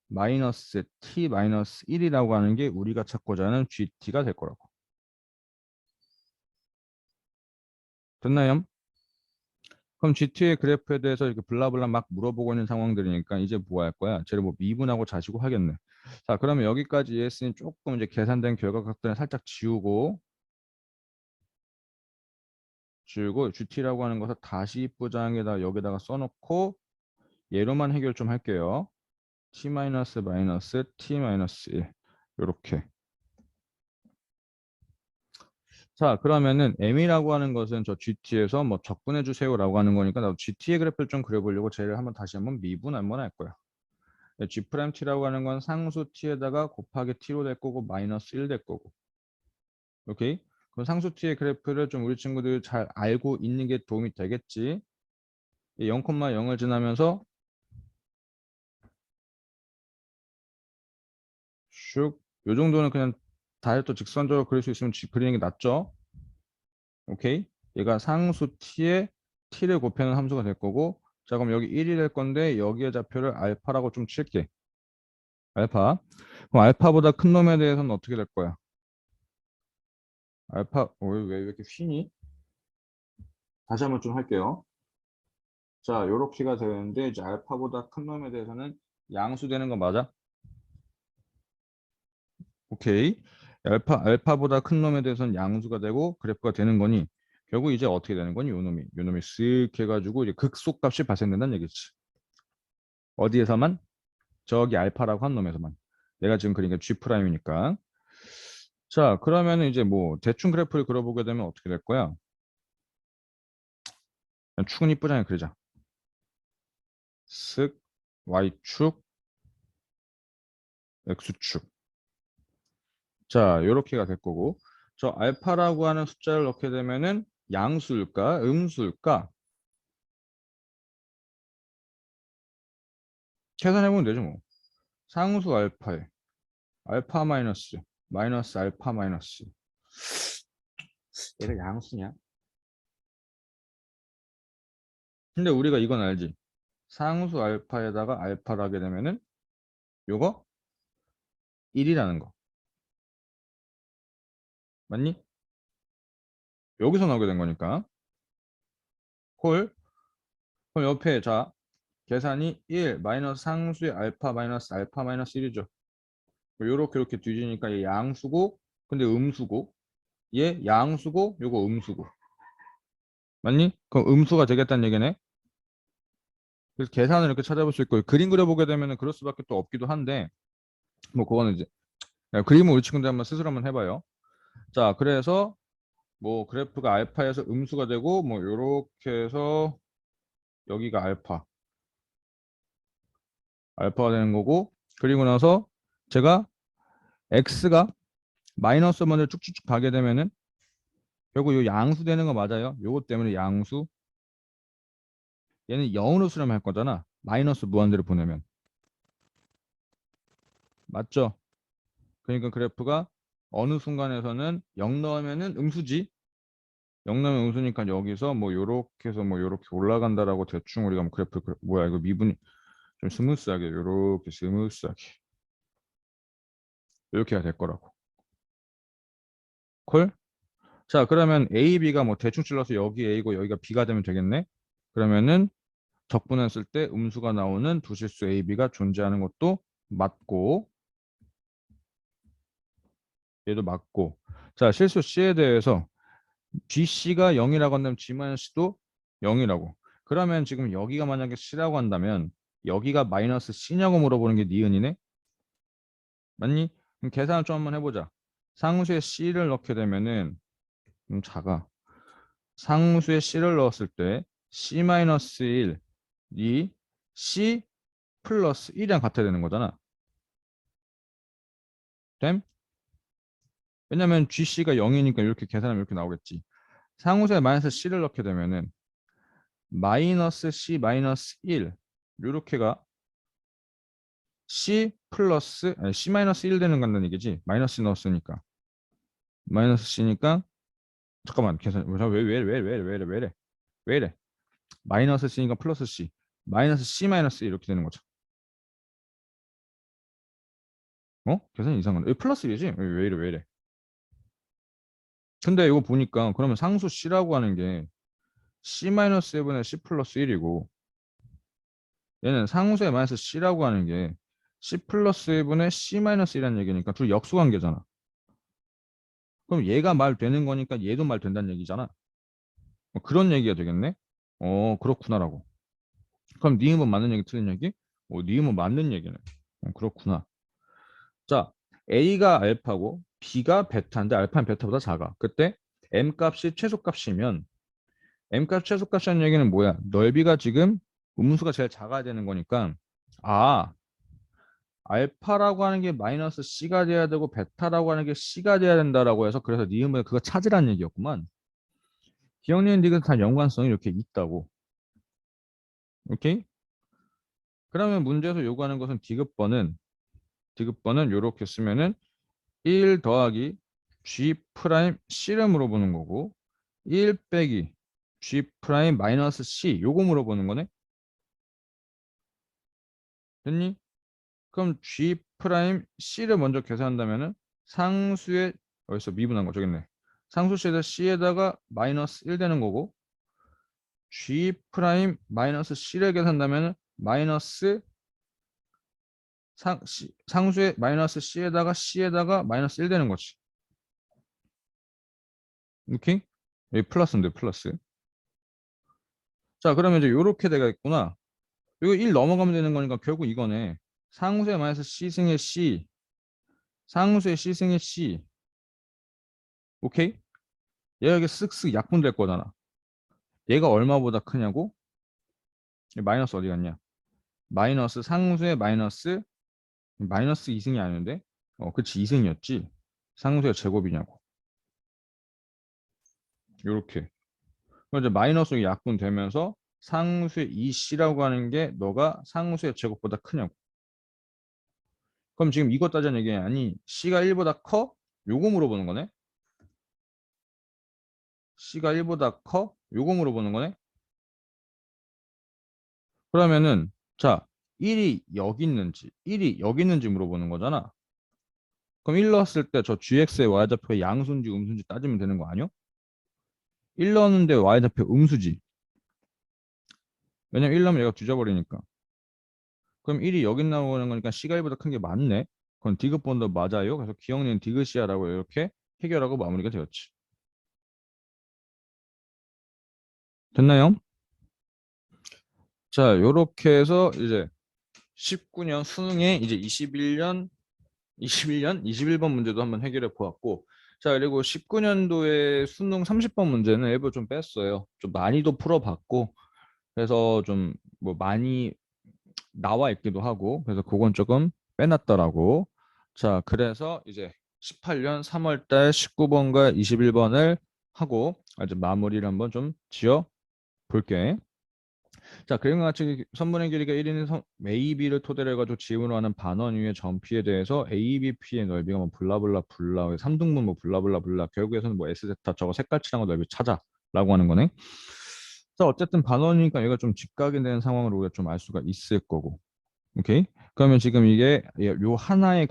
마이너스 t-1이라고 하는 게 우리가 찾고자 하는 gt가 될 거라고. 됐나요? 그럼 GT의 그래프에 대해서 이렇게 블라블라 막 물어보고 있는 상황들이니까 이제 뭐 할 거야? 쟤를 뭐 미분하고 자시고 하겠네. 자, 그러면 여기까지 이해했으니 조금 이제 계산된 결과값들을 살짝 지우고 GT라고 하는 것을 다시 입부장에다 여기다가 써놓고 얘로만 해결 좀 할게요. t 마이너스 t 마이너스 1 이렇게. 자, 그러면은 m이라고 하는 것은 저 GT에서 뭐 적분해 주세요라고 하는 거니까 나도 GT의 그래프를 좀 그려보려고 쟤를 다시 한번 미분 한번 할 거야. G'T라고 하는 건 상수 T에다가 곱하기 T로 될 거고 마이너스 1 될 거고. 오케이? 그럼 상수 T의 그래프를 좀 우리 친구들 잘 알고 있는 게 도움이 되겠지. 0,0을 지나면서 슉. 요 정도는 그냥 다이어트 직선적으로 그릴 수 있으면 그리는 게 낫죠. 오케이? 얘가 상수 T에 T를 곱하는 함수가 될 거고 자 그럼 여기 1이 될 건데 여기에 좌표를 알파라고 좀 칠게. 알파. 그럼 알파보다 큰 놈에 대해서는 어떻게 될 거야? 알파 왜 이렇게 휘니? 다시 한번 좀 할게요. 자, 요렇게가 되는데 이제 알파보다 큰 놈에 대해서는 양수되는 거 맞아? 오케이. 알파보다 큰 놈에 대해서는 양수가 되고 그래프가 되는 거니 결국 이제 어떻게 되는 거니? 요 놈이 쓱 해가지고 이제 극소값이 발생된다는 얘기지. 어디에서만? 저기 알파라고 한 놈에서만. 내가 지금 그러니까 G 프라임이니까. 자, 그러면 이제 뭐 대충 그래프를 그려보게 되면 어떻게 될 거야? 그냥 축은 이쁘잖아요. 그러자. 쓱 Y축, X축. 자, 요렇게가 될 거고 저 알파라고 하는 숫자를 넣게 되면은 양수일까 음수일까 계산해보면 되죠 뭐. 상수 알파에 알파 마이너스 알파 마이너스 얘가 양수냐? 근데 우리가 이건 알지. 상수 알파에다가 알파를 하게 되면은 요거 1이라는 거 맞니? 여기서 나오게 된 거니까 콜. 그럼 옆에 자 계산이 1 마이너스 상수의 알파 마이너스 1이죠. 요렇게 이렇게 뒤지니까 얘 양수고 근데 음수고 얘 양수고 요거 음수고 맞니? 그럼 음수가 되겠다는 얘기네. 그래서 계산을 이렇게 찾아볼 수 있고 그림 그려보게 되면 그럴 수밖에 또 없기도 한데 뭐 그거는 이제 그림을 우리 친구들 한번 스스로 한번 해봐요. 자, 그래서 뭐 그래프가 알파에서 음수가 되고 뭐 요렇게 해서 여기가 알파가 되는 거고, 그리고 나서 제가 x가 마이너스 먼저 쭉쭉쭉 가게 되면은 결국 요 양수 되는 거 맞아요. 요것 때문에 양수. 얘는 0으로 수렴할 거잖아. 마이너스 무한대로 보내면. 맞죠? 그러니까 그래프가 어느 순간에서는 0 넣으면은 음수지. 0 넣으면 음수니까 여기서 뭐 요렇게 해서 뭐 요렇게 올라간다라고 대충 우리가 뭐 그래프 뭐야 이거 미분이 좀 스무스하게 요렇게 스무스하게 이렇게가 될 거라고. 콜? 자, 그러면 A, B가 뭐 대충 찔러서 여기 A고 여기가 B가 되면 되겠네. 그러면은 적분했을 때 음수가 나오는 두 실수 A, B가 존재하는 것도 맞고, 얘도 맞고. 자, 실수 C에 대해서 GC가 0이라고 한다면 G-C도 0이라고. 그러면 지금 여기가 만약에 C라고 한다면 여기가 마이너스 C냐고 물어보는 게 니은이네? 맞니? 그럼 계산을 좀 한번 해보자. 상수에 C를 넣게 되면은 작아. 상수에 C를 넣었을 때 C-1이 C 플러스 1이랑 같아야 되는 거잖아. 됨? 왜냐면 GC가 0이니까 이렇게 계산하면 이렇게 나오겠지. 상수에 마이너스 C를 넣게 되면은 마이너스 C 마이너스 1 요렇게가 C 플러스 아니, C 마이너스 1 되는 간다는 얘기지. 마이너스 넣었으니까 마이너스 C니까 잠깐만 계산 왜 이래 마이너스 C니까 플러스 C 마이너스 C 마이너스 1 이렇게 되는 거죠. 어? 계산이 이상한데 플러스 1이지? 왜 이래 근데 이거 보니까 그러면 상수 C라고 하는 게 C 마이너스 1분의 C 플러스 1이고 얘는 상수의 마이너스 C라고 하는 게 C 플러스 1분의 C 마이너스 1이라는 얘기니까 둘 역수관계잖아. 그럼 얘가 말 되는 거니까 얘도 말 된다는 얘기잖아. 뭐 그런 얘기가 되겠네? 그렇구나라고. 그럼 니음은 맞는 얘기 틀린 얘기? 니음은 맞는 얘기네. 그렇구나. 자, A가 알파고 B가 베타인데 알파는 베타보다 작아. 그때 M 값이 최소값이면 M 값 최소값이라는 얘기는 뭐야? 넓이가 지금 음수가 제일 작아야 되는 거니까 아, 알파라고 하는 게 마이너스 C가 돼야 되고 베타라고 하는 게 C가 돼야 된다라고 해서 그래서 니음을 그거 찾으라는 얘기였구만. 기억니은 디귿 다 연관성이 이렇게 있다고. 오케이? 그러면 문제에서 요구하는 것은 디귿번은 이렇게 쓰면은 1 더하기 G 프라임 C를 물어보는 거고 1 빼기 G 프라임 마이너스 C 요거 물어보는 거네. 됐니? 그럼 G 프라임 C를 먼저 계산한다면은 상수의 어디서 미분한 거 저겠네. 상수시에다 C에다가 마이너스 1 되는 거고 G 프라임 마이너스 C를 계산한다면은 마이너스 상수의 마이너스 C에다가 마이너스 1 되는 거지. 오케이? 여기 플러스인데 플러스. 자, 그러면 이제 요렇게 되겠구나. 이거 1 넘어가면 되는 거니까 결국 이거네. 상수의 마이너스 C승의 C, 상수의 C승의 C. 오케이? 얘가 이게 쓱쓱 약분될 거잖아. 얘가 얼마보다 크냐고? 마이너스 어디 갔냐? 마이너스 상수의 마이너스 2승이 아닌데? 그치 2승이었지. 상수의 제곱이냐고. 요렇게. 그럼 이제 마이너스 약분되면서 상수의 2C라고 하는 게 너가 상수의 제곱보다 크냐고. 그럼 지금 이거 따자는 얘기 아니 C가 1보다 커? 요거 물어보는 거네. C가 1보다 커? 요거 물어보는 거네. 그러면은 자 1이 여기 있는지 물어보는 거잖아. 그럼 1 넣었을 때 저 gx의 y좌표의 양수인지 음수인지 따지면 되는 거 아니요? 1 넣었는데 y좌표 음수지. 왜냐면 1 넣으면 얘가 뒤져버리니까. 그럼 1이 여기 나오는 거니까 C가 1보다 큰 게 맞네. 그럼 디귿번도 맞아요. 그래서 기억니은 디귿이야라고 이렇게 해결하고 마무리가 되었지. 됐나요? 자, 요렇게 해서 이제 19년 수능에 이제 21번 문제도 한번 해결해 보았고 자, 그리고 19년도에 수능 30번 문제는 일부 좀 뺐어요. 좀 많이도 풀어봤고, 그래서 좀 뭐 많이 나와 있기도 하고, 그래서 그건 조금 빼놨더라고. 자, 그래서 이제 18년 3월 달 19번과 21번을 하고, 이제 마무리를 한번 좀 지어 볼게. 자, 그림과 같이 선분의 길이가 1인 AB를 토대로 해가지고 지문으로 하는 반원 위의 점피에 대해서 ABP의 넓이가 뭐 블라블라 3등분 뭐 블라블라 결국에서는 뭐 S세타 저거 색깔칠한 거 넓이 찾아라고 하는 거네. 자, 어쨌든 반원이니까 얘가 좀 직각이 되는 상황으로 우리가 좀 알 수가 있을 거고. 오케이? 그러면 지금 이게 요 하나의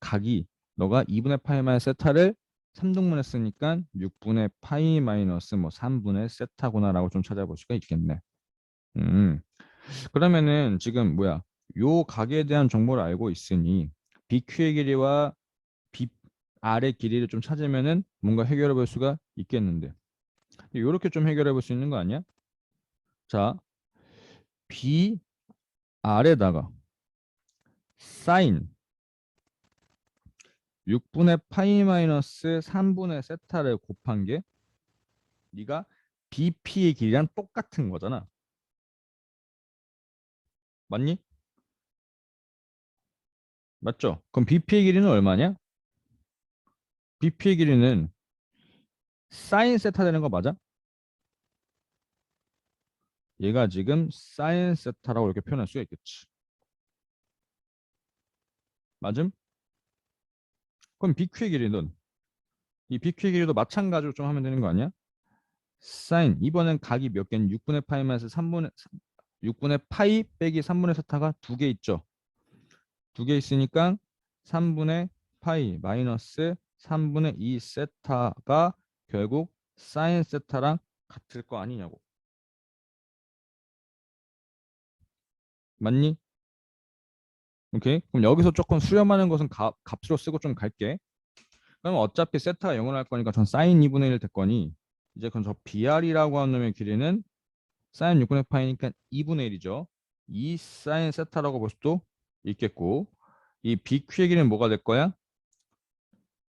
각이 너가 2분의 파이 마이너스 세타를 3등분 했으니까 6분의 파이 마이너스 뭐 3분의 세타구나라고 좀 찾아볼 수가 있겠네. 음. 그러면은 지금 뭐야? 요 각에 대한 정보를 알고 있으니 BQ의 길이와 BR의 길이를 좀 찾으면은 뭔가 해결해 볼 수가 있겠는데. 요렇게 좀 해결해 볼 수 있는 거 아니야? 자, BR에다가 사인 6분의 파이 마이너스 3분의 세타를 곱한 게 네가 BP의 길이랑 똑같은 거잖아. 맞니? 맞죠? 그럼 BP의 길이는 얼마냐? BP의 길이는 사인 세타 되는 거 맞아? 얘가 지금 사인 세타라고 이렇게 표현할 수가 있겠지. 맞음? 그럼 BQ의 길이는 이 BQ의 길이도 마찬가지로 좀 하면 되는 거 아니야? 사인 이번엔 각이 몇 개는 6분의 파이 마이너스 3분의 6분의 파이 빼기 3분의 세타가 두 개 있죠. 두 개 있으니까 3분의 파이 마이너스 3분의 2 세타가 결국 사인 세타랑 같을 거 아니냐고. 맞니? 오케이. 그럼 여기서 조금 수렴하는 것은 값으로 쓰고 좀 갈게. 그럼 어차피 세타가 0을 할 거니까 전 사인 2분의 1 됐거니 이제 그럼 저 BR이라고 하는 놈의 길이는 사인 6분의 파이니까 2분의 1이죠. 2 사인 세타라고 볼 수도 있겠고 이 BQ의 길이는 뭐가 될 거야?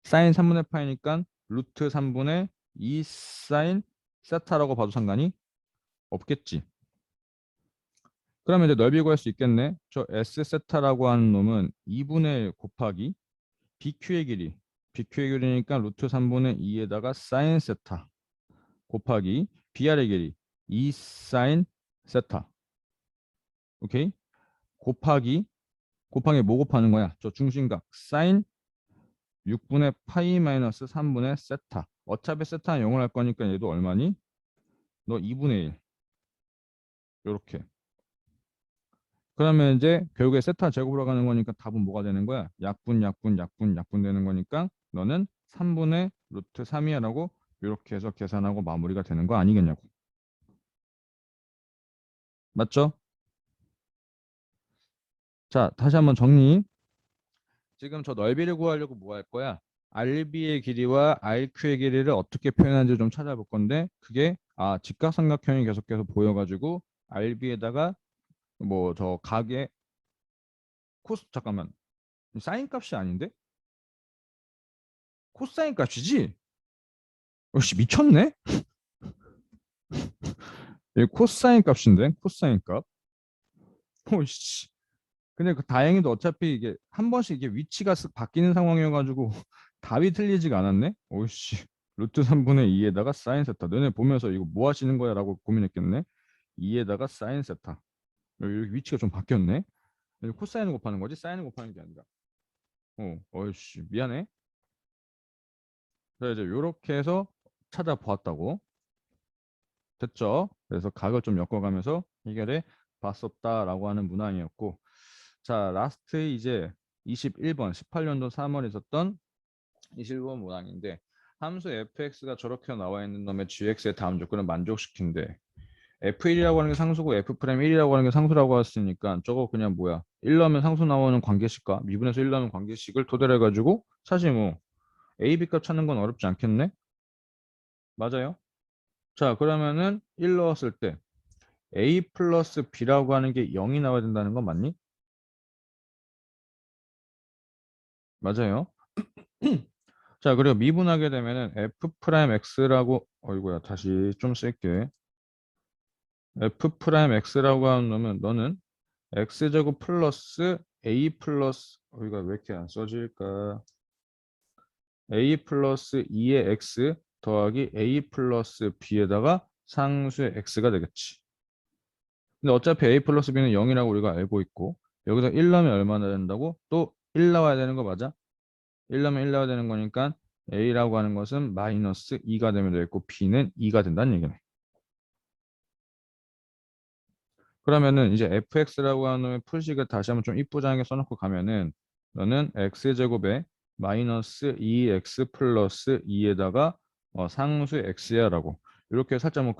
사인 3분의 파이니까 루트 3분의 2 사인 세타라고 봐도 상관이 없겠지. 그러면 이제 넓이 구할 수 있겠네. 저 S 세타라고 하는 놈은 2분의 1 곱하기 BQ의 길이. BQ의 길이니까 루트 3분의 2에다가 사인 세타 곱하기 BR의 길이 2 사인 세타. 오케이? 곱하기 뭐 곱하는 거야? 저 중심각 사인 6분의 파이 마이너스 3분의 세타. 어차피 세타는 0을 할 거니까 얘도 얼마니? 너 2분의 1. 요렇게. 그러면 이제 결국에 세타 제곱으로 가는 거니까 답은 뭐가 되는 거야? 약분 되는 거니까 너는 3분의 루트 3이야라고 이렇게 해서 계산하고 마무리가 되는 거 아니겠냐고. 맞죠? 자, 다시 한번 정리. 지금 저 넓이를 구하려고 뭐 할 거야? RB의 길이와 RQ의 길이를 어떻게 표현하는지 좀 찾아볼 건데 그게 직각삼각형이 계속해서 보여가지고 RB에다가 뭐 저 각의 코스 잠깐만 사인 값이 아닌데? 코사인 값이지? 역시 미쳤네? 이 코사인 값인데 코사인 값. 오씨. 근데 그 다행히도 어차피 이게 한 번씩 이게 위치가 쓱 바뀌는 상황이어가지고 답이 틀리지가 않았네. 오씨. 루트 3분의 2에다가 사인 세타. 너네 보면서 이거 뭐 하시는 거야라고 고민했겠네. 2에다가 사인 세타. 여기 위치가 좀 바뀌었네. 여기 코사인을 곱하는 거지 사인을 곱하는 게 아니라. 어이씨 미안해. 그래서 이제 요렇게 해서 찾아보았다고. 됐죠? 그래서 각을 좀 엮어가면서 해결해 봤었다라고 하는 문항이었고 자 라스트 이제 21번 18년도 3월에 있었던 21번 문항인데 함수 fx가 저렇게 나와 있는 놈의 gx의 다음 조건을 만족시킨대 f1이라고 하는 게 상수고 f'1이라고 하는 게 상수라고 했으니까 저거 그냥 뭐야 1 넣으면 상수 나오는 관계식과 미분에서 1 넣으면 관계식을 토대로 해가지고 사실 뭐 a, b 값 찾는 건 어렵지 않겠네? 맞아요? 자 그러면은 1 넣었을 때 a 플러스 b라고 하는 게 0이 나와야 된다는 건 맞니? 맞아요. 자, 그리고 미분하게 되면은 f 프라임 x라고, 어이구야, 다시 좀 쓸게. f 프라임 x라고 하는 놈은 너는 x제곱 플러스 a 플러스, 이거 왜 이렇게 안 써질까? a 플러스 2의 x 더하기 a 플러스 b에다가 상수의 x가 되겠지. 근데 어차피 a 플러스 b는 0이라고 우리가 알고 있고, 여기서 1 넣으면 얼마나 된다고? 또 1 나와야 되는 거 맞아? 1 넣으면 1 나와야 되는 거니까 a라고 하는 것은 마이너스 2가 되면 되겠고 b는 2가 된다는 얘기네. 그러면은 이제 fx라고 하는 풀식을 다시 한번 좀 이쁘장하게 써놓고 가면은 너는 x제곱에 마이너스 2x 플러스 2에다가 상수 x야 라고 이렇게 살짝 뭐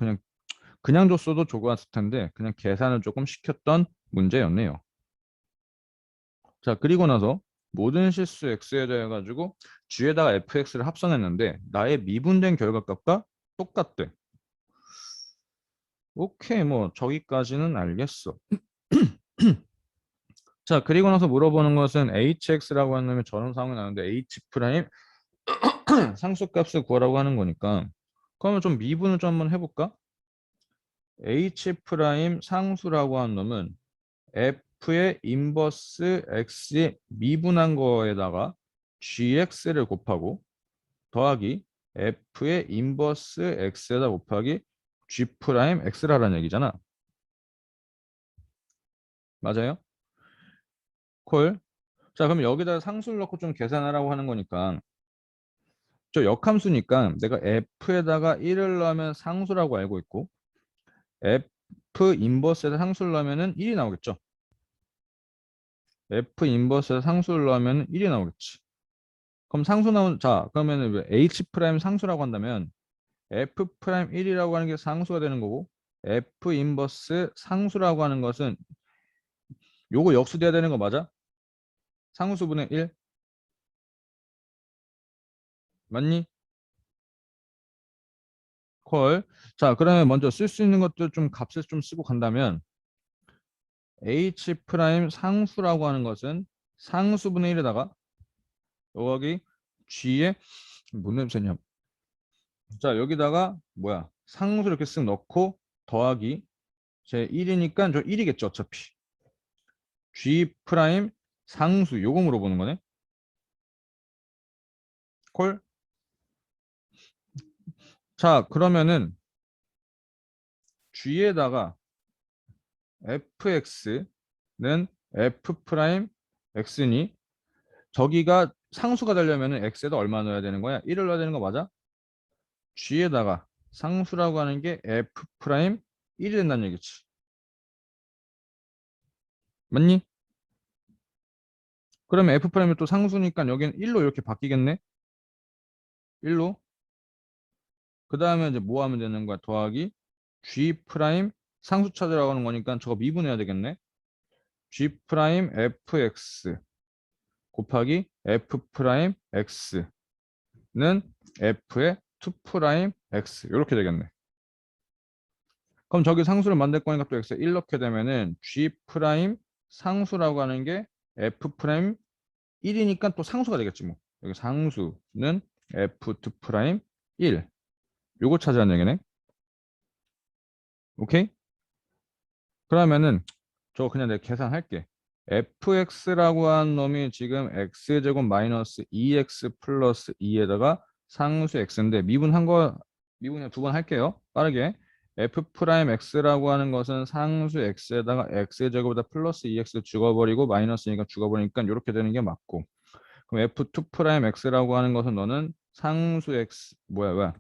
그냥 줬어도 좋았을 텐데 그냥 계산을 조금 시켰던 문제였네요. 자, 그리고 나서 모든 실수 x에 대해 가지고 g에다가 fx를 합성했는데 나의 미분된 결과값과 똑같대. 오케이, 뭐 저기까지는 알겠어. 자, 그리고 나서 물어보는 것은 hx라고 하면 저런 상황이 나오는데 h 프라임 상수값을 구하라고 하는 거니까 그러면 좀 미분을 좀 한번 해볼까? h 프라임 상수라고 하는 놈은 f의 인버스 x의 미분한 거에다가 gx를 곱하고 더하기 f의 인버스 x에다 곱하기 g 프라임 x라는 얘기잖아. 맞아요? 콜. 자, 그럼 여기다 상수를 넣고 좀 계산하라고 하는 거니까 저 역함수니까 내가 f에다가 1을 넣으면 상수라고 알고 있고 f 인버스에다 상수를 넣으면 1이 나오겠죠. f 인버스에다 상수를 넣으면 1이 나오겠지. 그럼 상수 나온 자 그러면 왜 h 프라임 상수라고 한다면 f 프라임 1이라고 하는 게 상수가 되는 거고 f 인버스 상수라고 하는 것은 요거 역수돼야 되는 거 맞아? 상수분의 1 맞니? 콜. 자, 그러면 먼저 쓸 수 있는 것들 좀 값을 좀 쓰고 간다면 h 프라임 상수라고 하는 것은 상수분의 1에다가 여기 g에 뭔 냄새냐? 자, 여기다가 뭐야? 상수 이렇게 쓱 넣고 더하기 제 1이니까 저 1이겠죠, 어차피. g 프라임 상수 요거 물어보는 거네. 콜. 자, 그러면은 g에다가 fx는 f 프라임 x니 저기가 상수가 되려면은 x에다 얼마 넣어야 되는 거야? 1을 넣어야 되는 거 맞아? g에다가 상수라고 하는 게 f 프라임 1이 된다는 얘기지. 맞니? 그러면 f 프라임이 또 상수니까 여기는 1로 이렇게 바뀌겠네. 1로. 그 다음에 이제 뭐 하면 되는 거야? 더하기 g 프라임 상수 찾으라고 하는 거니까 저거 미분해야 되겠네. g 프라임 fx 곱하기 f 프라임 x는 f의 2 프라임 x 이렇게 되겠네. 그럼 저기 상수를 만들 거니까 또 x 1 넣게 되면은 g 프라임 상수라고 하는 게 f 프라임 1이니까 또 상수가 되겠지 뭐. 여기 상수는 f2 프라임 1. 요거 찾으라는 얘기네. 오케이? 그러면은 저 그냥 내가 계산할게. fx라고 하는 놈이 지금 x제곱 마이너스 2x 플러스 2에다가 상수 x인데 미분 두 번 할게요. 빠르게. f 프라임 x라고 하는 것은 상수 x에다가 x제곱에다 플러스 2x 죽어버리고 마이너스니까 죽어버리니까 이렇게 되는 게 맞고. 그럼 f2 프라임 x라고 하는 것은 너는 상수 x 뭐야?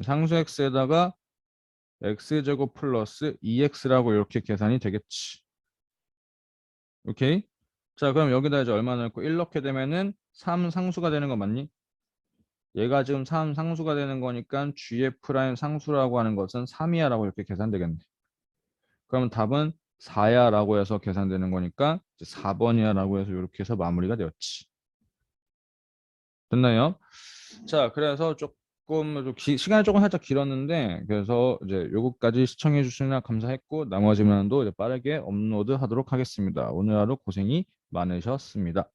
상수 x에다가 x제곱 플러스 2x라고 이렇게 계산이 되겠지. 오케이? 자, 그럼 여기다 이제 얼마 넣고 1 넣게 되면은 3 상수가 되는 거 맞니? 얘가 지금 3 상수가 되는 거니까 g의 프라임 상수라고 하는 것은 3이야 라고 이렇게 계산되겠네. 그럼 답은 4야 라고 해서 계산되는 거니까 4번이야 라고 해서 이렇게 해서 마무리가 되었지. 됐나요? 자, 그래서 시간이 조금 살짝 길었는데 그래서 이제 요거까지 시청해 주시느라 감사했고 나머지 문항도 이제 빠르게 업로드 하도록 하겠습니다. 오늘 하루 고생이 많으셨습니다.